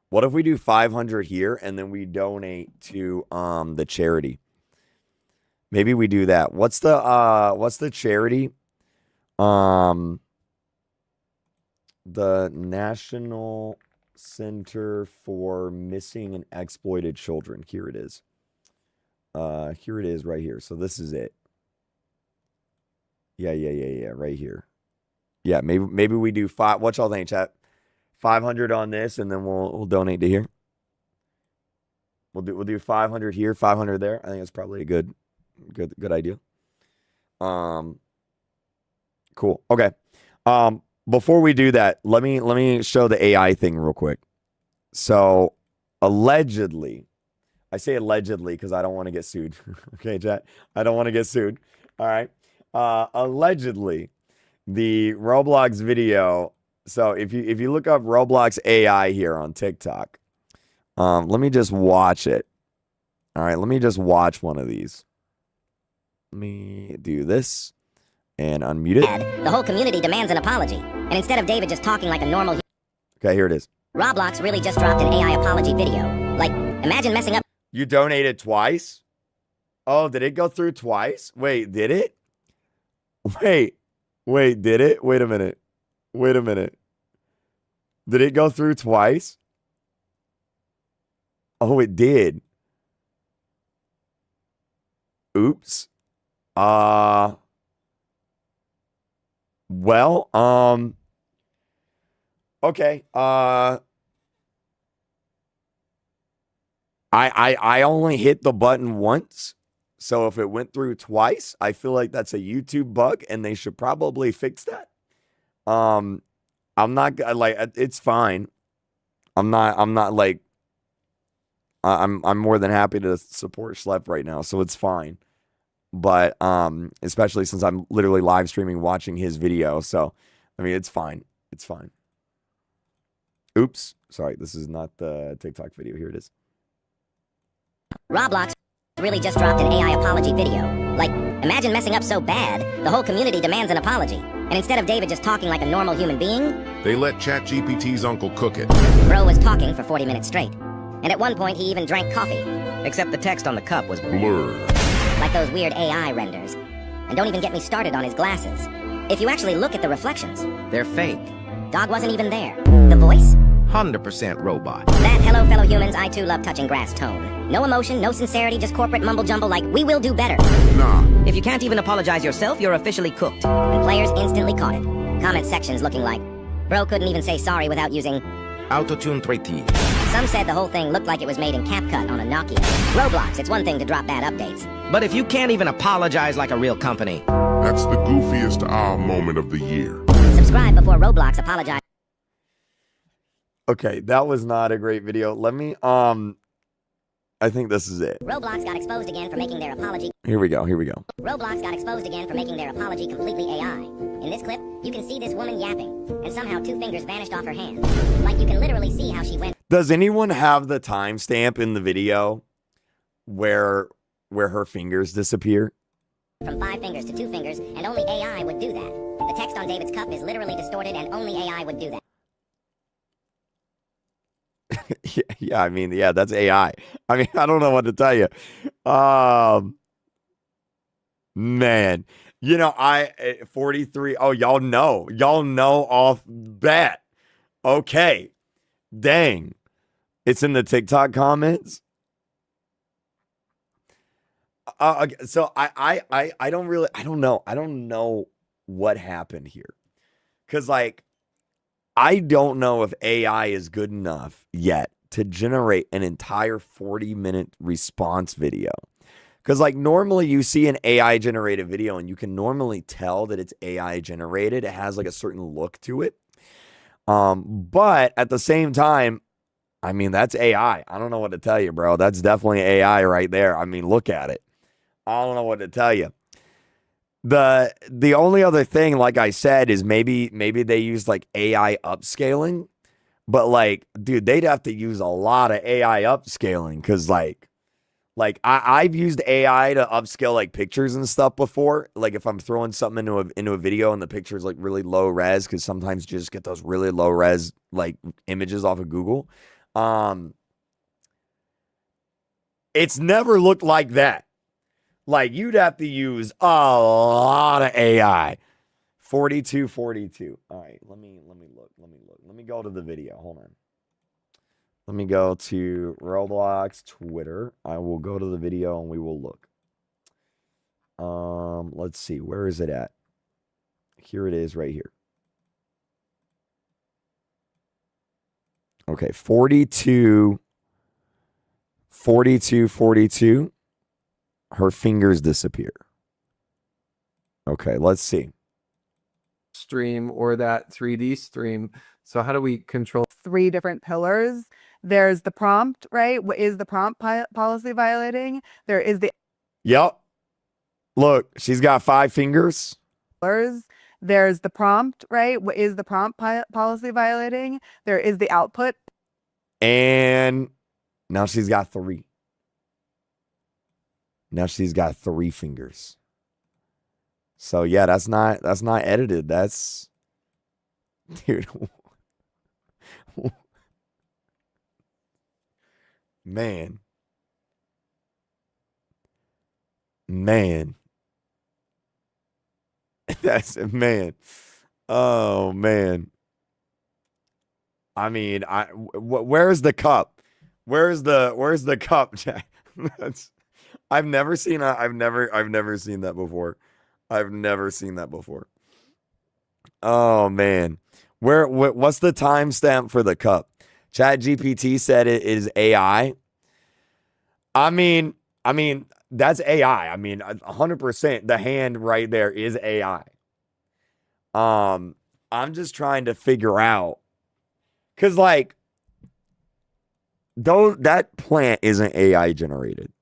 Speaker 1: What if we do 500 here and then we donate to the charity? Maybe we do that. What's the charity? The National Center for Missing and Exploited Children. Here it is. Here it is right here. So this is it. Yeah. Right here. Yeah, maybe we do 5. What y'all think, chat? 500 on this, and then we'll donate to here. We'll do 500 here, 500 there. I think it's probably a good idea. Cool. Okay. Before we do that, let me show the AI thing real quick. So allegedly, I say allegedly because I don't want to get sued. Okay, chat. I don't want to get sued. All right. Allegedly, the Roblox video. So if you look up Roblox AI here on TikTok, let me just watch it. All right, let me just watch one of these. Let me do this and unmute it.
Speaker 12: The whole community demands an apology, and instead of David just talking like a normal.
Speaker 1: Okay, here it is.
Speaker 12: Roblox really just dropped an AI apology video. Like, imagine messing up.
Speaker 1: You donated twice? Oh, did it go through twice? Wait, did it? Wait, did it? Wait a minute. Did it go through twice? Oh, it did. Oops. Well, okay. I only hit the button once. So if it went through twice, I feel like that's a YouTube bug and they should probably fix that. I'm not like, it's fine. I'm not like, I'm more than happy to support Schlep right now. So it's fine. But, especially since I'm literally live streaming, watching his video. So, I mean, it's fine. It's fine. Oops. Sorry. This is not the TikTok video. Here it is.
Speaker 12: Roblox really just dropped an AI apology video. Like, imagine messing up so bad, the whole community demands an apology. And instead of David just talking like a normal human being,
Speaker 17: they let ChatGPT's uncle cook it.
Speaker 12: Bro was talking for 40 minutes straight. And at one point, he even drank coffee.
Speaker 18: Except the text on the cup was
Speaker 17: blurred.
Speaker 12: Like those weird AI renders. And don't even get me started on his glasses. If you actually look at the reflections,
Speaker 18: they're fake.
Speaker 12: Dog wasn't even there. The voice?
Speaker 18: 100% robot.
Speaker 12: That hello fellow humans, I too love touching grass tone. No emotion, no sincerity, just corporate mumble jumble like we will do better.
Speaker 17: Nah.
Speaker 18: If you can't even apologize yourself, you're officially cooked.
Speaker 12: And players instantly caught it. Comment sections looking like, bro couldn't even say sorry without using
Speaker 18: Autotune 3T.
Speaker 12: Some said the whole thing looked like it was made in CapCut on a Nokia. Roblox, it's one thing to drop bad updates.
Speaker 18: But if you can't even apologize like a real company.
Speaker 17: That's the goofiest moment of the year.
Speaker 12: Subscribe before Roblox apologize.
Speaker 1: Okay, that was not a great video. Let me, I think this is it.
Speaker 12: Roblox got exposed again for making their apology.
Speaker 1: Here we go, here we go.
Speaker 12: Roblox got exposed again for making their apology completely AI. In this clip, you can see this woman yapping, and somehow 2 fingers vanished off her hand. Like you can literally see how she went.
Speaker 1: Does anyone have the timestamp in the video where her fingers disappear?
Speaker 12: From 5 fingers to 2 fingers, and only AI would do that. The text on David's cup is literally distorted, and only AI would do that.
Speaker 1: Yeah, I mean, yeah, that's AI. I mean, I don't know what to tell you. Man, you know, 43. Oh, y'all know off bat. Okay, dang, it's in the TikTok comments. So I don't know what happened here, because like, I don't know if AI is good enough yet to generate an entire 40-minute response video. Because like normally you see an AI generated video and you can normally tell that it's AI generated. It has like a certain look to it. But at the same time, I mean, that's AI. I don't know what to tell you, bro. That's definitely AI right there. I mean, look at it. I don't know what to tell you. The only other thing, like I said, is maybe they use like AI upscaling, but like, dude, they'd have to use a lot of AI upscaling, because like I've used AI to upscale like pictures and stuff before. Like if I'm throwing something into a video and the picture is like really low res, because sometimes you just get those really low res like images off of Google. It's never looked like that. Like, you'd have to use a lot of AI. 42. All right, let me look. Let me go to the video. Hold on. Let me go to Roblox Twitter. I will go to the video and we will look. Let's see. Where is it at? Here it is right here. Okay, 42. Her fingers disappear. Okay, let's see.
Speaker 7: Stream or that 3D stream. So how do we control
Speaker 8: 3 different pillars? There's the prompt, right? What is the prompt policy violating? There is the
Speaker 1: Yep. Look, she's got 5 fingers.
Speaker 8: There's the prompt, right? What is the prompt policy violating? There is the output.
Speaker 1: And now she's got 3. Now she's got 3 fingers. So yeah, that's not edited. That's, dude. Man. That's, man. Oh man. I mean, where's the cup? Where's the cup? That's, I've never seen that before. I've never seen that before. Oh man. What's the timestamp for the cup? ChatGPT said it is AI. I mean, that's AI. I mean, 100% the hand right there is AI. I'm just trying to figure out, cuz like though that plant isn't AI generated.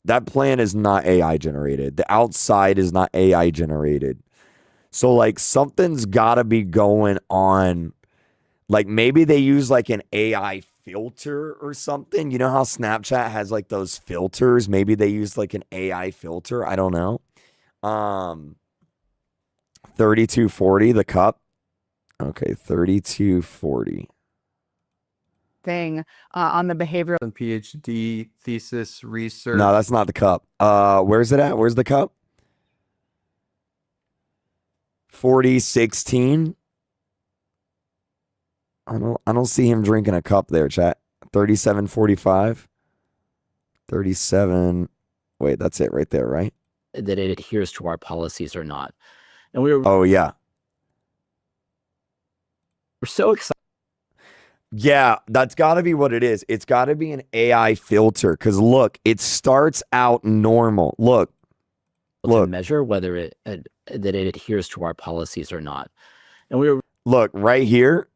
Speaker 1: That plant is not AI generated. The outside is not AI generated. So like something's got to be going on. Like maybe they use like an AI filter or something. You know how Snapchat has like those filters? Maybe they use like an AI filter. I don't know. 3240 the cup. Okay, 3240.
Speaker 8: Thing on the behavioral
Speaker 7: and PhD thesis research.
Speaker 1: No, that's not the cup. Where's it at? Where's the cup? 4016. I don't see him drinking a cup there, chat. 3745. 37. Wait, that's it right there, right?
Speaker 3: That it adheres to our policies or not. And we were
Speaker 1: Oh yeah.
Speaker 3: we're so excited.
Speaker 1: Yeah, that's got to be what it is. It's got to be an AI filter because look, it starts out normal. Look,
Speaker 3: to measure whether it that it adheres to our policies or not. And we were
Speaker 1: look right here.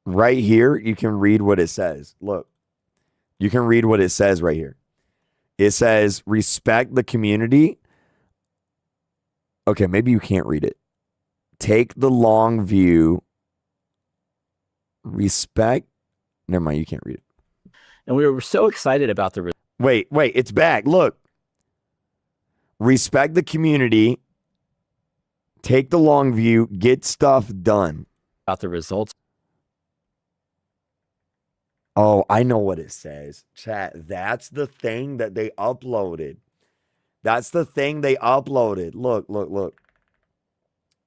Speaker 1: Right here, you can read what it says. Look, you can read what it says right here. It says respect the community. Okay, maybe you can't read it. Take the long view. Respect. Never mind, you can't read it.
Speaker 3: And we were so excited about the
Speaker 1: Wait, it's back. Look. Respect the community. Take the long view. Get stuff done.
Speaker 3: About the results.
Speaker 1: Oh, I know what it says. Chat, that's the thing that they uploaded. That's the thing they uploaded. Look.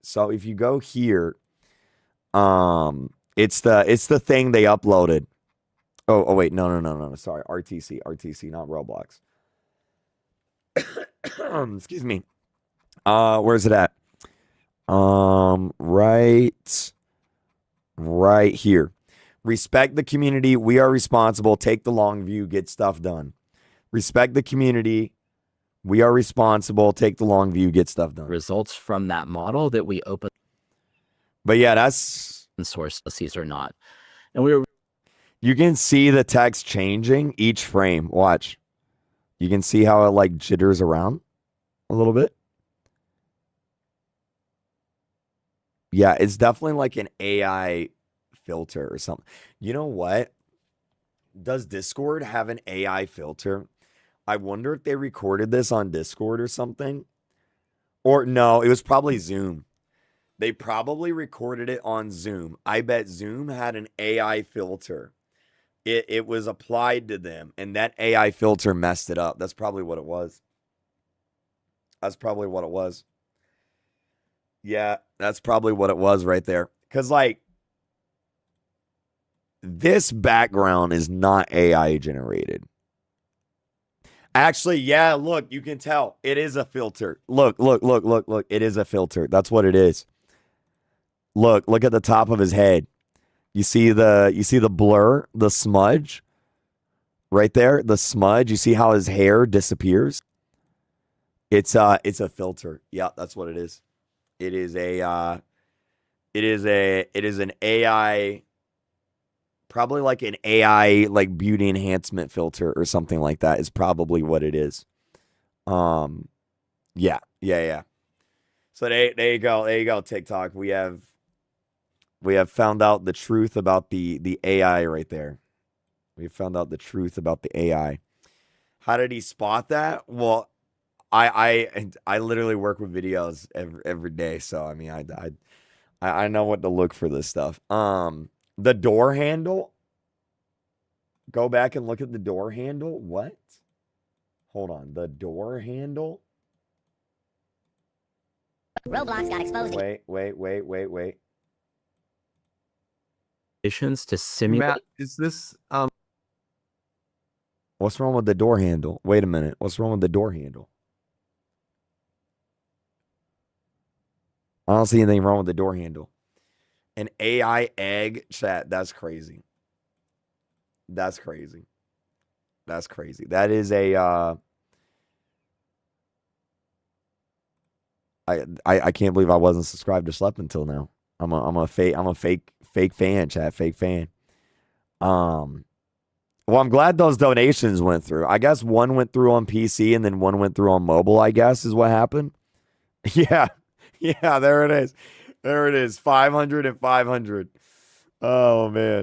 Speaker 1: So if you go here, it's the thing they uploaded. Oh wait, no. Sorry, RTC, not Roblox. Excuse me. Where's it at? Right here. Respect the community. We are responsible. Take the long view. Get stuff done. Respect the community. We are responsible. Take the long view. Get stuff done.
Speaker 3: Results from that model that we open.
Speaker 1: But yeah, that's
Speaker 3: source policies or not. And we were.
Speaker 1: You can see the text changing each frame. Watch. You can see how it like jitters around a little bit. Yeah, it's definitely like an AI filter or something. You know what? Does Discord have an AI filter? I wonder if they recorded this on Discord or something. Or no, it was probably Zoom. They probably recorded it on Zoom. I bet Zoom had an AI filter. It was applied to them, and that AI filter messed it up. That's probably what it was. Yeah, that's probably what it was right there. Because, like, this background is not AI generated. Actually, yeah, look, you can tell. It is a filter. Look. It is a filter. That's what it is. Look at the top of his head. You see the blur, the smudge right there, the smudge. You see how his hair disappears? It's a filter. Yeah, that's what it is. It is an AI, probably like an AI like beauty enhancement filter or something like that is probably what it is. Yeah. So there you go, TikTok. We have found out the truth about the AI right there. We found out the truth about the AI. How did he spot that? Well, I literally work with videos every day, so I mean I know what to look for this stuff. The door handle. Go back and look at the door handle. What? Hold on. The door handle.
Speaker 12: Roblox got exposed.
Speaker 1: Wait.
Speaker 3: To simulate.
Speaker 7: Matt, is this
Speaker 1: What's wrong with the door handle? Wait a minute. What's wrong with the door handle? I don't see anything wrong with the door handle. An AI egg, chat. That's crazy. That is a I can't believe I wasn't subscribed to Slept until now. I'm a fake fan, chat, fake fan. Well, I'm glad those donations went through. I guess one went through on PC and then one went through on mobile, I guess is what happened. Yeah, there it is. 500 and 500. Oh man.